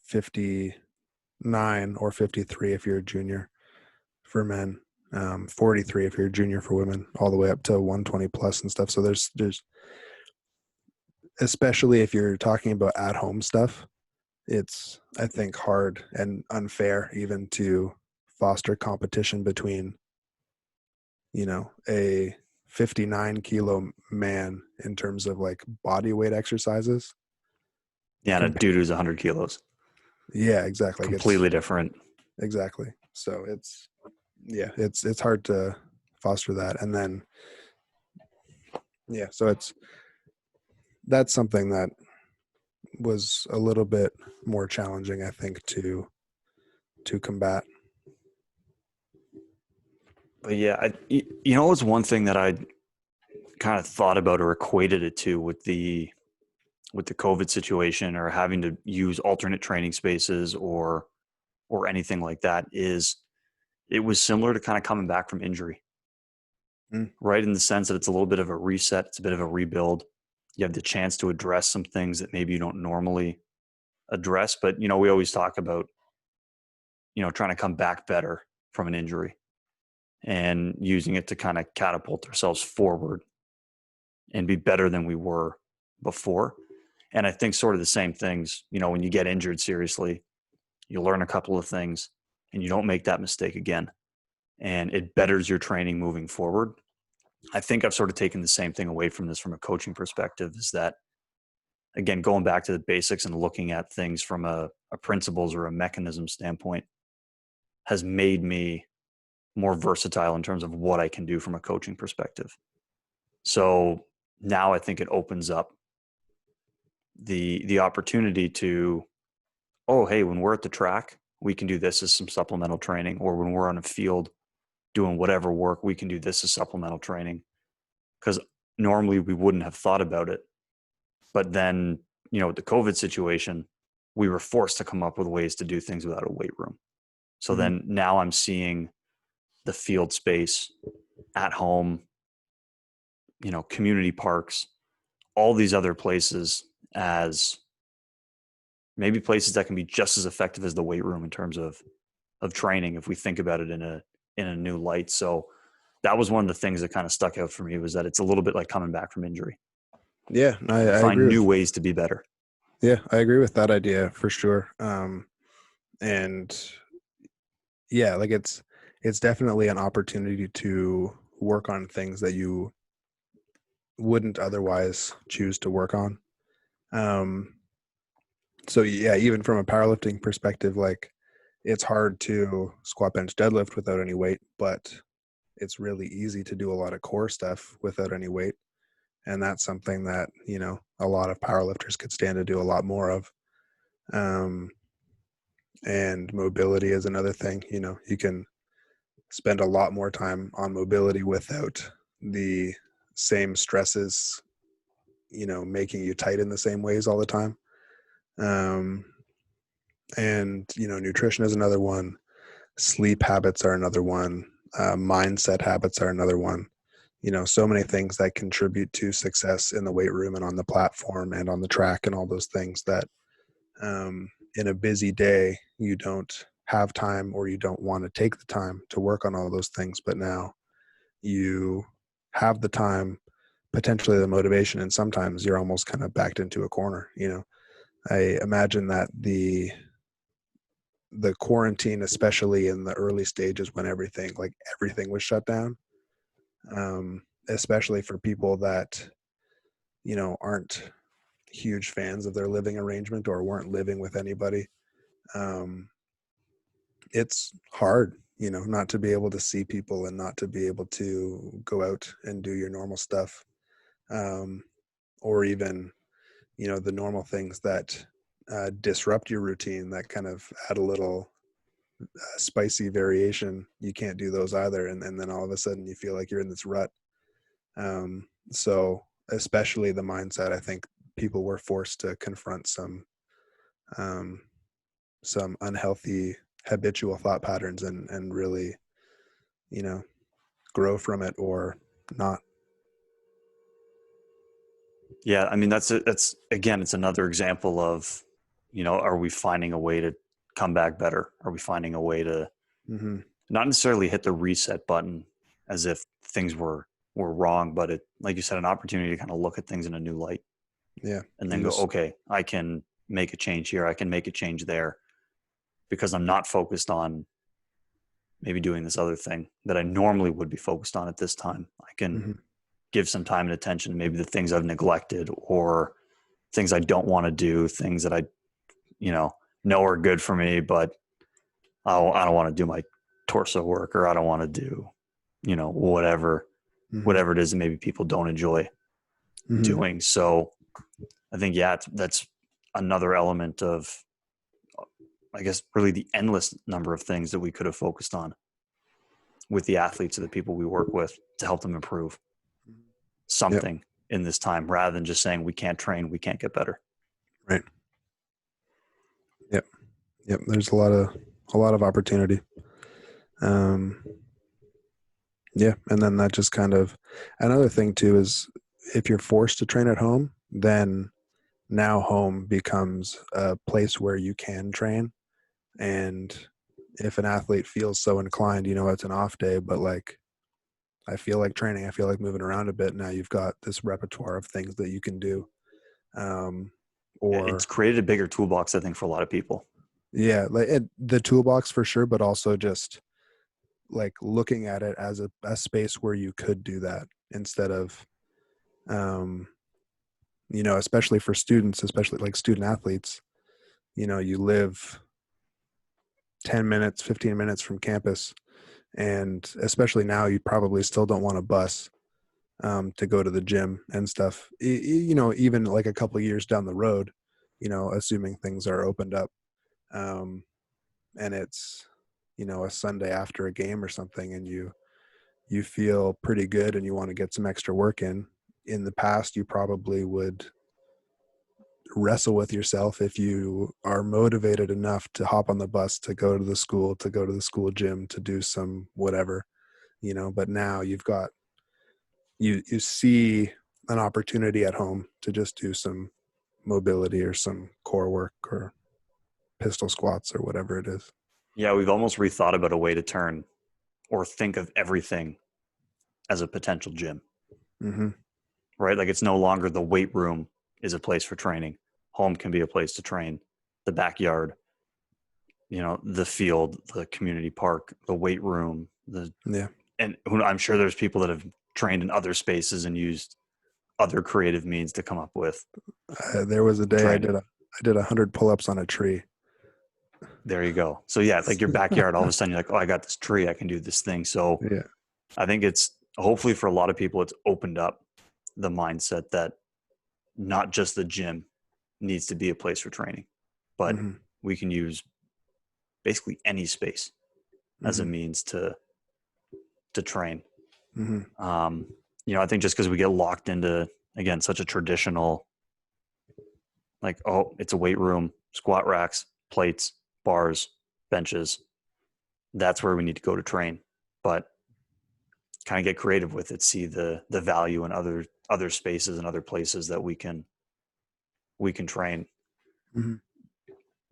59 or 53 if you're a junior for men, 43 if you're a junior for women, all the way up to 120 plus and stuff. So there's especially if you're talking about at home stuff, it's, I think, hard and unfair even to foster competition between, a 59 kilo man in terms of like body weight exercises. Yeah, and a dude who's 100 kilos, Yeah, exactly. Like it's completely different. exactly. So it's hard to foster that. And then, yeah, so that's something that was a little bit more challenging, I think, to combat. But yeah, it's one thing that I kind of thought about or equated it to with the COVID situation or having to use alternate training spaces or anything like that is it was similar to kind of coming back from injury, Mm. right? In the sense that it's a little bit of a reset, it's a bit of a rebuild. You have the chance to address some things that maybe you don't normally address. But, we always talk about, trying to come back better from an injury and using it to kind of catapult ourselves forward and be better than we were before. And I think sort of the same things, when you get injured seriously, you learn a couple of things and you don't make that mistake again. And it betters your training moving forward. I think I've sort of taken the same thing away from this from a coaching perspective is that, again, going back to the basics and looking at things from a principles or a mechanism standpoint has made me more versatile in terms of what I can do from a coaching perspective. So now I think it opens up the opportunity to, oh, hey, when we're at the track, we can do this as some supplemental training, or when we're on a field doing whatever work, we can do this as supplemental training. Because normally we wouldn't have thought about it. But then, with the COVID situation, we were forced to come up with ways to do things without a weight room. So Mm-hmm. then now I'm seeing the field space at home, community parks, all these other places as maybe places that can be just as effective as the weight room in terms of training if we think about it in a new light. So that was one of the things that kind of stuck out for me was that it's a little bit like coming back from injury. Yeah, I agree Find new with. ways to be better. Yeah, I agree with that idea for sure. And yeah, like it's definitely an opportunity to work on things that you wouldn't otherwise choose to work on. Um, so yeah, even from a powerlifting perspective, like it's hard to squat, bench, deadlift without any weight, but it's really easy to do a lot of core stuff without any weight. And that's something that, a lot of powerlifters could stand to do a lot more of. Um, and mobility is another thing. You can spend a lot more time on mobility without the same stresses, making you tight in the same ways all the time. Um, and nutrition is another one. Sleep habits are another one. Mindset habits are another one. So many things that contribute to success in the weight room and on the platform and on the track and all those things that in a busy day you don't have time or you don't want to take the time to work on all those things, but now you have the time, potentially the motivation, and sometimes you're almost kind of backed into a corner. I imagine that the quarantine, especially in the early stages when everything was shut down, especially for people that aren't huge fans of their living arrangement or weren't living with anybody, it's hard, not to be able to see people and not to be able to go out and do your normal stuff, or even the normal things that disrupt your routine that kind of add a little spicy variation. You can't do those either, and then all of a sudden you feel like you're in this rut. So especially the mindset, I think people were forced to confront some unhealthy habitual thought patterns and really you know, grow from it or not. Yeah, I mean that's again, it's another example of, are we finding a way to come back better? Are we finding a way to Hmm. not necessarily hit the reset button as if things were wrong, but it, like you said, an opportunity to kind of look at things in a new light Yeah. and then And go, just, okay, I can make a change here. I can make a change there because I'm not focused on maybe doing this other thing that I normally would be focused on at this time. I can hmm give some time and attention to maybe the things I've neglected or things I don't want to do, things that I, you know, know are good for me, but I don't want to do my torso work, or I don't want to do, whatever, hmm whatever it is that maybe people don't enjoy hmm doing. So I think, yeah, that's another element of, I guess, really the endless number of things that we could have focused on with the athletes or the people we work with to help them improve Yep. something in this time rather than just saying we can't train, we can't get better. Right. Yep. Yep. There's a lot of opportunity. Um, yeah. And then that just kind of, another thing too is if you're forced to train at home, then now home becomes a place where you can train. And if an athlete feels so inclined, it's an off day, but like, I feel like training, I feel like moving around a bit. Now you've got this repertoire of things that you can do. Um, It's or created a bigger toolbox, I think, for a lot of people. yeah, like the toolbox for sure, but also just like looking at it as a space where you could do that instead of, um, especially for students, especially like student athletes, you live 10 minutes, 15 minutes from campus. And especially now, you probably still don't want a bus to go to the gym and stuff. Even like a couple of years down the road, assuming things are opened up, and it's a Sunday after a game or something, and you feel pretty good and you want to get some extra work in. In the past, you probably would wrestle with yourself if you are motivated enough to hop on the bus to go to the school, gym, to do some whatever, but now you see an opportunity at home to just do some mobility or some core work or pistol squats or whatever it is. Yeah, we've almost rethought about a way to turn or think of everything as a potential gym, Mm-hmm. right? Like it's no longer the weight room is a place for training. Home can be a place to train. The backyard, the field, the community park, the weight room, Yeah. and I'm sure there's people that have trained in other spaces and used other creative means to come up with There was a day training. I did 100 pull-ups on a tree. There you go. So yeah, like your backyard, all of a sudden you're like, oh, I got this tree, I can do this thing. So Yeah. I think it's hopefully for a lot of people, it's opened up the mindset that not just the gym needs to be a place for training, but Mm-hmm. we can use basically any space as a Mm-hmm. means to train. Mm-hmm. Um, I think just because we get locked into, again, such a traditional, like, oh, it's a weight room, squat racks, plates, bars, benches. That's where we need to go to train. But kind of get creative with it, see the value in other spaces and other places that we can train. Mm-hmm.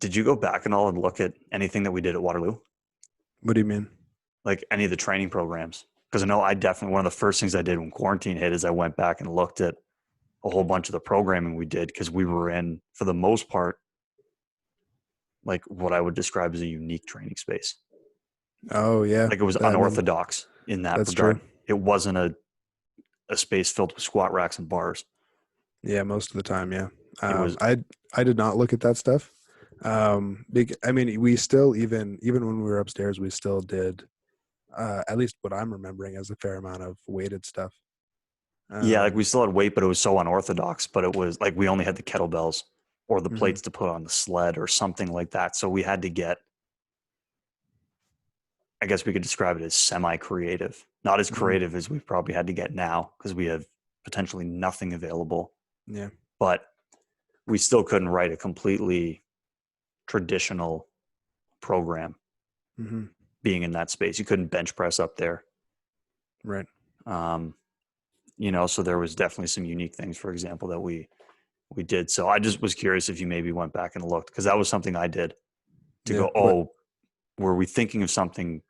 Did you go back and all and look at anything that we did at Waterloo? What do you mean? Like any of the training programs? Because I know I definitely, one of the first things I did when quarantine hit is I went back and looked at a whole bunch of the programming we did because we were in, for the most part, like what I would describe as a unique training space. Oh yeah. Like it was I mean, unorthodox in that that's true. regard. It wasn't a space filled with squat racks and bars. Yeah, most of the time, yeah. It was, I did not look at that stuff. I mean, we still, even when we were upstairs, we still did, at least what I'm remembering, as a fair amount of weighted stuff. yeah, like we Um, still had weight, but it was so unorthodox. But it was like we only had the kettlebells or the mhm, plates to put on the sled or something like that. So we had to get, I guess we could describe it as semi-creative, not as mhm, creative as we probably had to get now because we have potentially nothing available. yeah. But we still couldn't write a completely traditional program Hmm. being in that space. You couldn't bench press up there. Right. Um, so there was definitely some unique things, for example, that we did. So I just was curious if you maybe went back and looked, because that was something I did to Yeah. go, What? oh, were we thinking of something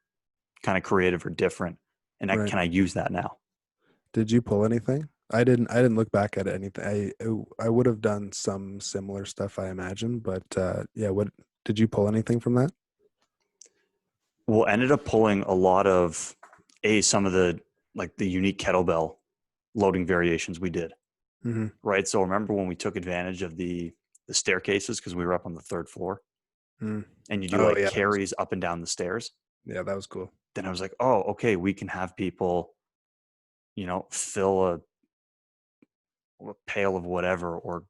kind of creative or different? And Right. can I use that now? Did you pull anything? I didn't look back at anything. I would have done some similar stuff, I imagine, but yeah, what did you pull anything from that? Well, ended up pulling a lot of some of the like the unique kettlebell loading variations we did. Mm-hmm. Right. So remember when we took advantage of the staircases because we were up on the third floor Mm. and you do Oh like yeah, carries up and down the stairs. yeah, that was cool. Then I was like, oh, okay, we can have people, fill a pail of whatever, or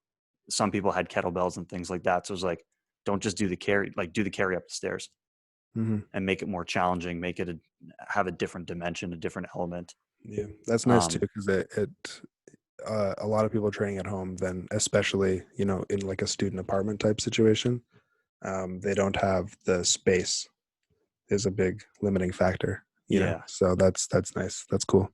some people had kettlebells and things like that. So it was like, don't just do the carry, like do the carry up the stairs Mm-hmm. and make it more challenging, have a different dimension, a different element. Yeah, that's nice too Um, because it a lot of people training at home, then especially in like a student apartment type situation, they don't have the space is a big limiting factor. yeah. So that's nice. That's cool.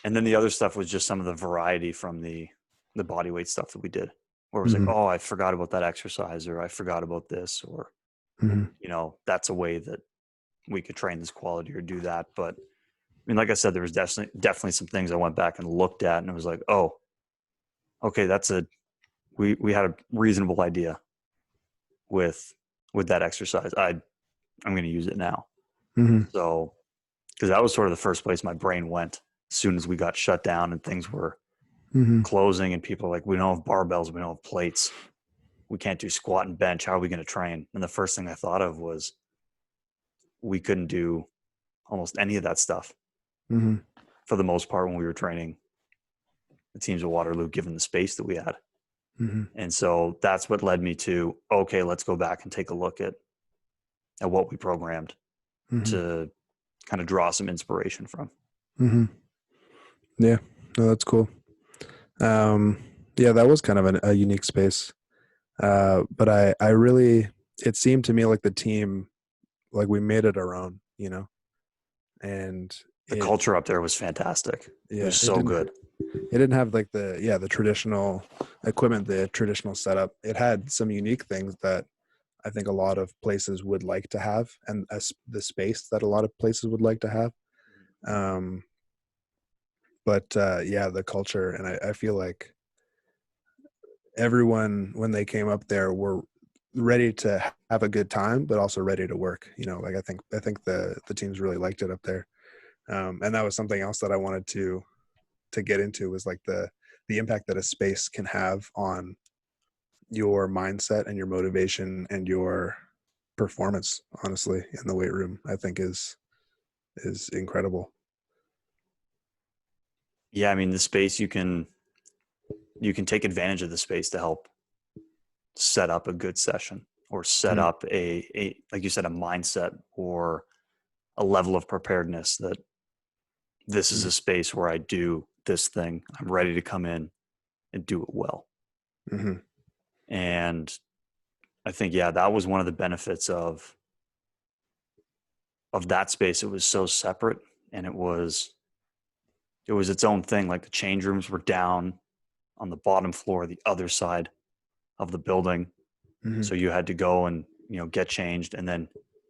And then the other stuff was just some of the variety from the body weight stuff that we did, where it was like, Hmm. oh, I forgot about that exercise, or I forgot about this, or Hmm. that's a way that we could train this quality or do that. But I mean, like I said, there was definitely some things I went back and looked at, and it was like, oh, okay, we had a reasonable idea with that exercise. I'm going to use it now. Hmm. So because that was sort of the first place my brain went as soon as we got shut down and things were Hmm. closing, and people are like, we don't have barbells, we don't have plates, we can't do squat and bench. How are we going to train? And the first thing I thought of was we couldn't do almost any of that stuff Hmm. for the most part when we were training the teams of Waterloo, given the space that we had. Hmm. And so that's what led me to, okay, let's go back and take a look at what we programmed Hmm. to kind of draw some inspiration from. Hmm. Yeah, no, that's cool. Um, yeah, that was kind of a unique space. But I really, it seemed to me like the team, like we made it our own, and The it, culture up there was fantastic. It yeah, was so good. it didn't have like the traditional equipment, the traditional setup. It had some unique things that I think a lot of places would like to have, and the space that a lot of places would like to have. Um, but yeah, the culture, and I feel like everyone when they came up there were ready to have a good time, but also ready to work. Like I think the teams really liked it up there, and that was something else that I wanted to get into was like the impact that a space can have on your mindset and your motivation and your performance. Honestly, in the weight room, I think is incredible. Yeah, I mean, the space you can take advantage of the space to help set up a good session, or set Mhm. up a like you said, a mindset or a level of preparedness that this is Mhm. a space where I do this thing. I'm ready to come in and do it well. Mhm. And I think, yeah, that was one of the benefits of that space. It was so separate, and it was its own thing. Like the change rooms were down on the bottom floor, the other side of the building. Mhm. So you had to go and, get changed, and then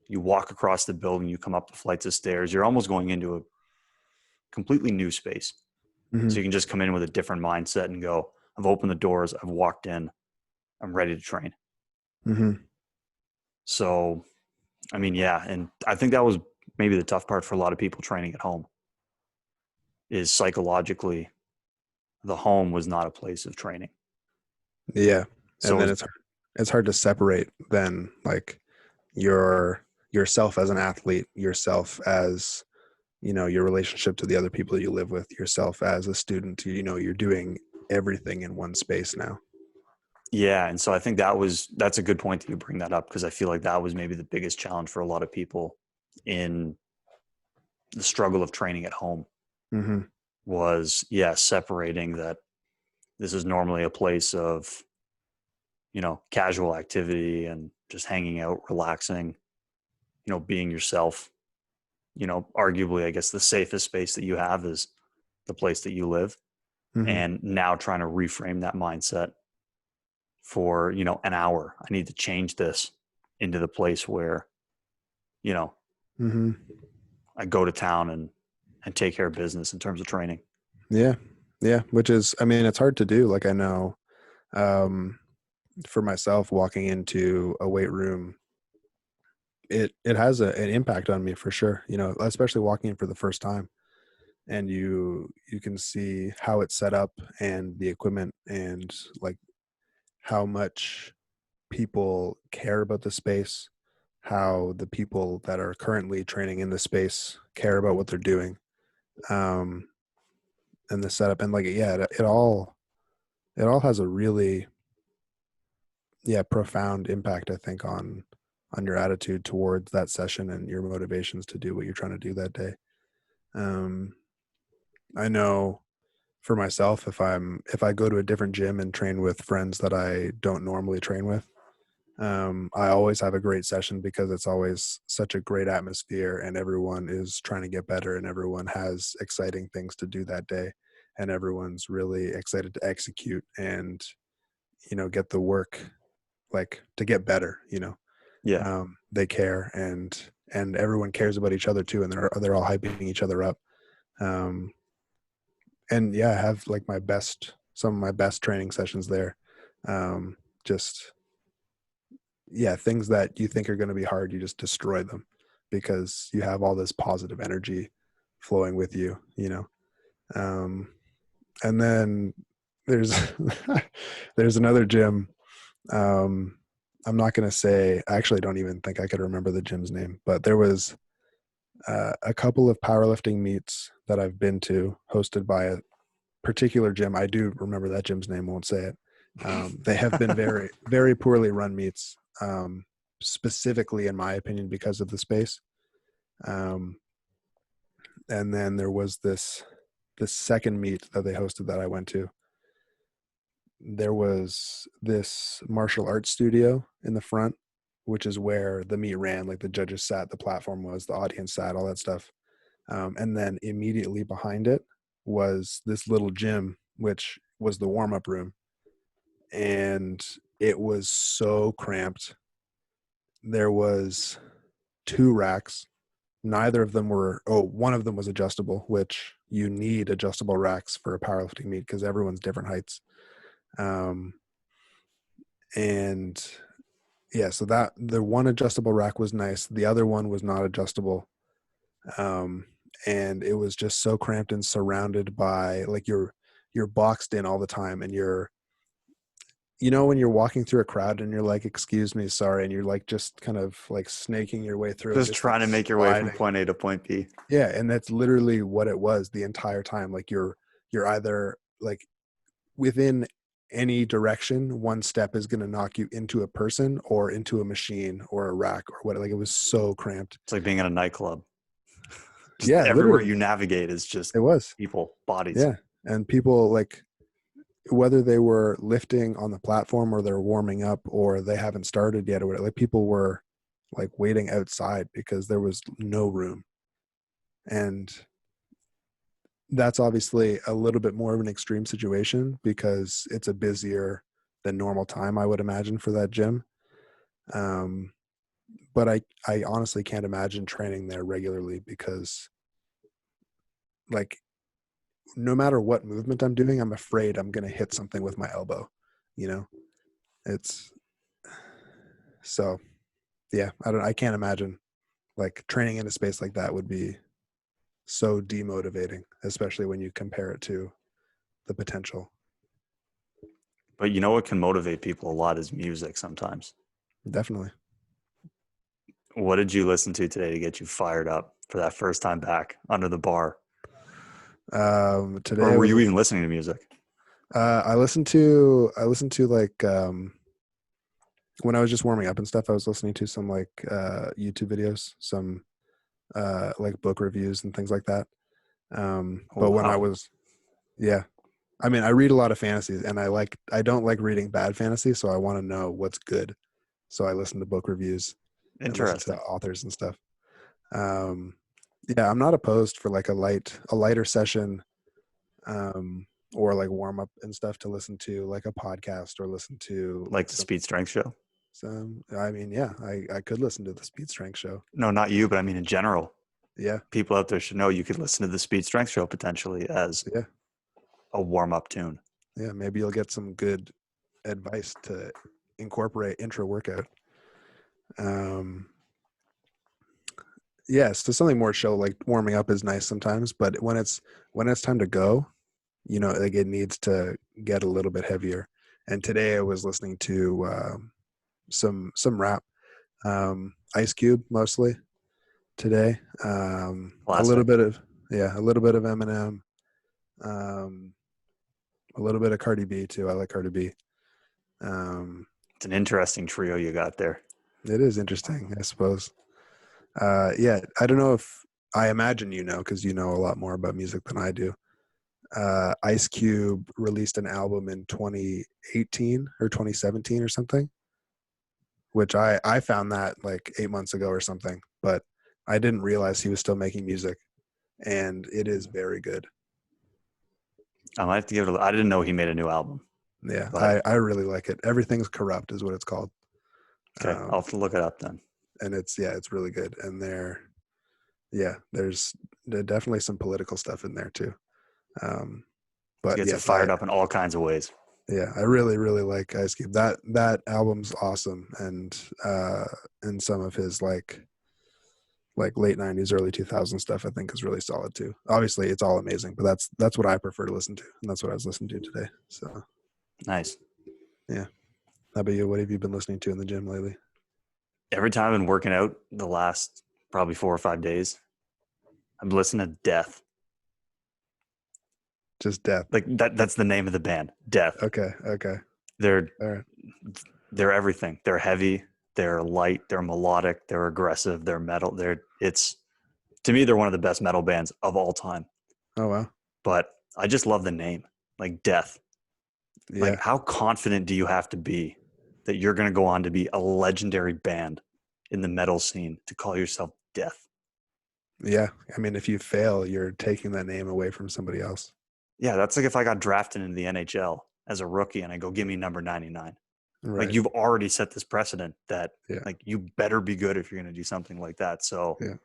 you walk across the building, you come up the flights of stairs. You're almost going into a completely new space. So Mhm. you can just come in with a different mindset and go, I've opened the doors, I've walked in, I'm ready to train. Mhm. So, I mean, yeah, and I think that was maybe the tough part for a lot of people training at home, is psychologically the home was not a place of training. Yeah, So and it then was, it's hard to separate then like your yourself as an athlete, yourself as your relationship to the other people you live with, yourself as a student. You're doing everything in one space now. yeah, and so I think that's a good point that you bring that up, because I feel like that was maybe the biggest challenge for a lot of people in the struggle of training at home, Hmm. was, yeah, separating that this is normally a place of, casual activity and just hanging out, relaxing, being yourself. arguably, I guess the safest space that you have is the place that you live. Hmm. And now trying to reframe that mindset for, an hour. I need to change this into the place where, you know, Hmm. I go to town and take care of business in terms of training. Yeah. Yeah. Which is, I mean, it's hard to do. Like I know, um, for myself, walking into a weight room, it has an impact on me for sure. Especially walking in for the first time, and you can see how it's set up and the equipment, and like how much people care about the space, how the people that are currently training in the space care about what they're doing, um, and the setup, and like yeah, it all has a really profound impact, I think, on your attitude towards that session and your motivations to do what you're trying to do that day. um I know for myself, if I go to a different gym and train with friends that I don't normally train with, I always have a great session because it's always such a great atmosphere and everyone is trying to get better and everyone has exciting things to do that day and everyone's really excited to execute and get the work, like to get better. Yeah. They care, and everyone cares about each other too, and they're all hyping each other up. um and yeah, I have like some of my best training sessions there. Just yeah, things that you think are going to be hard, you just destroy them because you have all this positive energy flowing with you. um and then there's there's another gym. um I'm not going to say, I actually don't even think I could remember the gym's name, but there was a couple of powerlifting meets that I've been to hosted by a particular gym. I do remember that gym's name, won't say it. They have been very, very poorly run meets, specifically, in my opinion, because of the space. Um, and then there was this second meet that they hosted that I went to. There was this martial arts studio in the front, which is where the meet ran. Like the judges sat, the platform was, the audience sat, all that stuff. And then immediately behind it was this little gym, which was the warm up room. And it was so cramped. There was two racks. Neither of them were, one of them was adjustable, which you need adjustable racks for a powerlifting meet because everyone's different heights. Um, and yeah, so that the one adjustable rack was nice. The other one was not adjustable. Um, and it was just so cramped and surrounded by, like, you're boxed in all the time, and when you're walking through a crowd and you're like, excuse me, sorry, and you're like just kind of like snaking your way through and Just just like trying to make your way from sliding. point A to point B. Yeah, and that's literally what it was the entire time. Like you're either like within any direction, one step is going to knock you into a person or into a machine or a rack or what. Like it was so cramped. It's like being in a nightclub. Just Yeah, everywhere literally. you navigate is just It was. people, bodies. Yeah. And people, like, whether they were lifting on the platform or they're warming up or they haven't started yet or whatever, like people were like waiting outside because there was no room. And that's obviously a little bit more of an extreme situation because it's a busier than normal time, I would imagine, for that gym. Um, but I honestly can't imagine training there regularly because, like, no matter what movement I'm doing, I'm afraid I'm going to hit something with my elbow. You know, it's so, yeah, I can't imagine like training in a space like that would be so demotivating, especially when you compare it to the potential. But you know what can motivate people a lot is music sometimes. Definitely. What did you listen to today to get you fired up for that first time back under the bar? Today Or I were was you even listening to music? I listened to like when I was just warming up and stuff, I was listening to some like YouTube videos, some like book reviews and things like that. Oh, But when I wow. was, yeah, I mean, I read a lot of fantasies, and I don't like reading bad fantasy, so I want to know what's good. So I listen to book reviews and listen to Interesting. authors and stuff. Um, Yeah, I'm not opposed for like a lighter session, or like warm up and stuff to listen to like a podcast or listen to Like like the Speed Strength show? some. I mean, yeah, I could listen to the Speed Strength show. No, not you, but I mean in general. Yeah, People out there should know you could listen to the Speed Strength show potentially as yeah, a warm up tune. yeah. Maybe you'll get some good advice to incorporate intra workout. Um, yeah, so something more chill, like warming up is nice sometimes, but when it's time to go, you know, like it needs to get a little bit heavier. And today I was listening to some rap, Ice Cube mostly today. A little Classic. bit of a little bit of Eminem, um, a little bit of Cardi B too. I like Cardi B. Um, It's an interesting trio you got there. it is interesting, I suppose. Yeah, I don't know if I imagine you know because you know a lot more about music than I do. Ice Cube released an album in 2018 or 2017 or something, which I found that like 8 months ago or something, but I didn't realize he was still making music, and it is very good. I might have to give it. I didn't know he made a new album, Yeah, but I really like it. Everything's Corrupt is what it's called, okay, I'll have to look it up then. and it's really good. And there's definitely some political stuff in there too. Um, It but gets you yes, fired up in all kinds of ways. I really like Ice Cube. That album's awesome, and some of his like late '90s, early 2000s stuff I think is really solid too. Obviously, it's all amazing, but that's what I prefer to listen to, and that's what I was listening to today. So Nice. yeah. How about you? What have you been listening to in the gym lately? Every time I've been working out the last probably 4 or 5 days, I'm listening to Death. Just Death. Like that's the name of the band, Death. Okay. Okay. They're All right. they're everything. They're heavy, they're light, they're melodic, they're aggressive, they're metal. It's to me they're one of the best metal bands of all time. Oh wow. But I just love the name, like Death. Like Yeah. how confident do you have to be that you're going to go on to be a legendary band in the metal scene to call yourself Death? Yeah. I mean, if you fail, you're taking that name away from somebody else. Yeah, that's like if I got drafted into the NHL as a rookie and I go, give me number 99. Like Right. you've already set this precedent that Yeah. like you better be good if you're going to do something like that. So Yeah.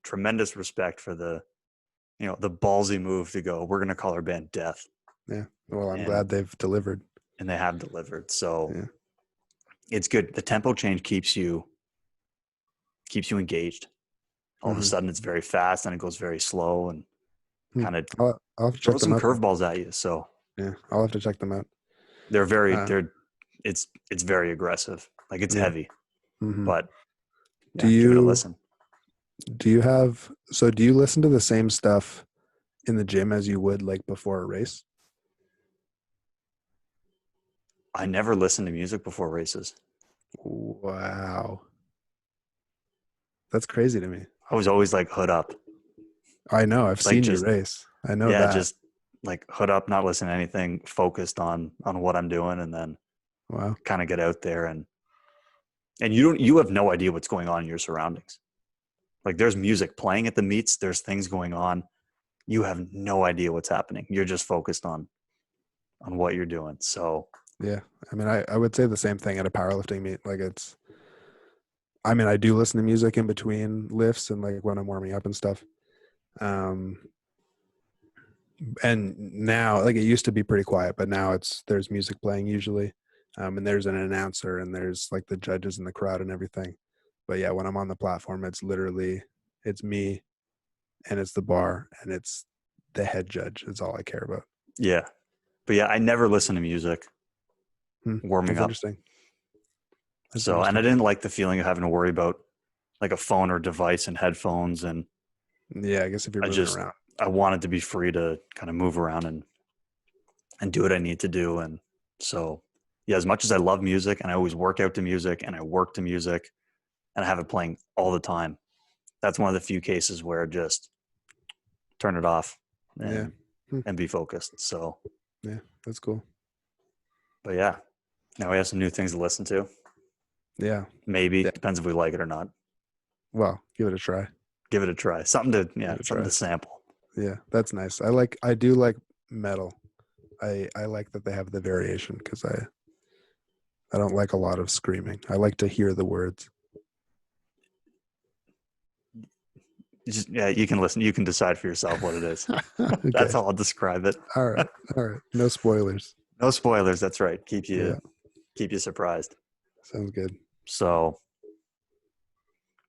tremendous respect for the ballsy move to go, we're going to call our band Death. Yeah. Well, I'm And glad they've delivered. they have delivered. So Yeah. it's good. The tempo change keeps you engaged. All of a Hmm. sudden it's very fast and it goes very slow and kind of I'll have to check throws them some out then. curveballs at you. So Yeah. I'll have to check them out. they're very Uh, it's very aggressive. Like it's yeah. heavy, Hmm. but Do yeah, give it a you listen. do you listen to the same stuff in the gym as you would like before a race? I never listen to music before races. Wow. That's crazy to me. I was always like hood up, I know. I've like seen you just race. I know yeah, that. just like hood up, not listen to anything, focused on what I'm doing, and then Wow. kind of get out there and you have no idea what's going on in your surroundings. Like there's music playing at the meets, there's things going on. You have no idea what's happening. You're just focused on what you're doing. So Yeah. I mean, I would say the same thing at a powerlifting meet. Like I mean, I do listen to music in between lifts and like when I'm warming up and stuff. Um, and now like it used to be pretty quiet, but now there's music playing usually. And there's an announcer and there's like the judges in the crowd and everything. But yeah, when I'm on the platform, it's me and it's the bar and it's the head judge. It's all I care about. yeah, but yeah, I never listen to music warming That's up. interesting. That's So, and I interesting. didn't like the feeling of having to worry about like a phone or device and headphones. And Yeah, I guess if you're moving around. I wanted to be free to kind of move around and do what I need to do. And so, yeah, as much as I love music and I always work out to music and I work to music and I have it playing all the time, that's one of the few cases where just turn it off Yeah. and be focused. So, Yeah, that's cool. but yeah, now we have some new things to listen to. Yeah. Maybe Yeah. depends if we like it or not. Well, give it a try. give it a try. Something to it a something try. to sample. Yeah, that's nice. I do like metal. I like that they have the variation because I don't like a lot of screaming. I like to hear the words. You can listen. You can decide for yourself what it is. Okay. That's how I'll describe it. All right. All right. No spoilers. No spoilers. That's right. Yeah. Keep you surprised. Sounds good. So,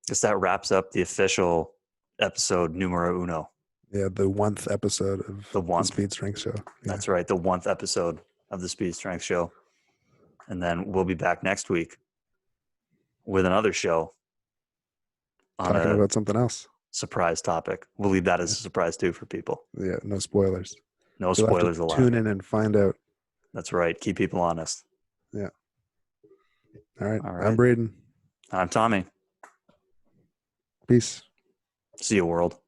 guess that wraps up the official episode numero uno. Yeah, the 1th episode of The the 1th. Speed Strength Show. Yeah. That's right. The 1th episode of the Speed Strength Show. And then we'll be back next week with another show on Talking a about something else. surprise topic. We'll leave that as Yeah. a surprise too for people. Yeah, no spoilers. No You'll have spoilers to allowed. tune in and find out. That's right. Keep people honest. Yeah. All right. All right. I'm Braden. I'm Tommy. Peace. See you, world.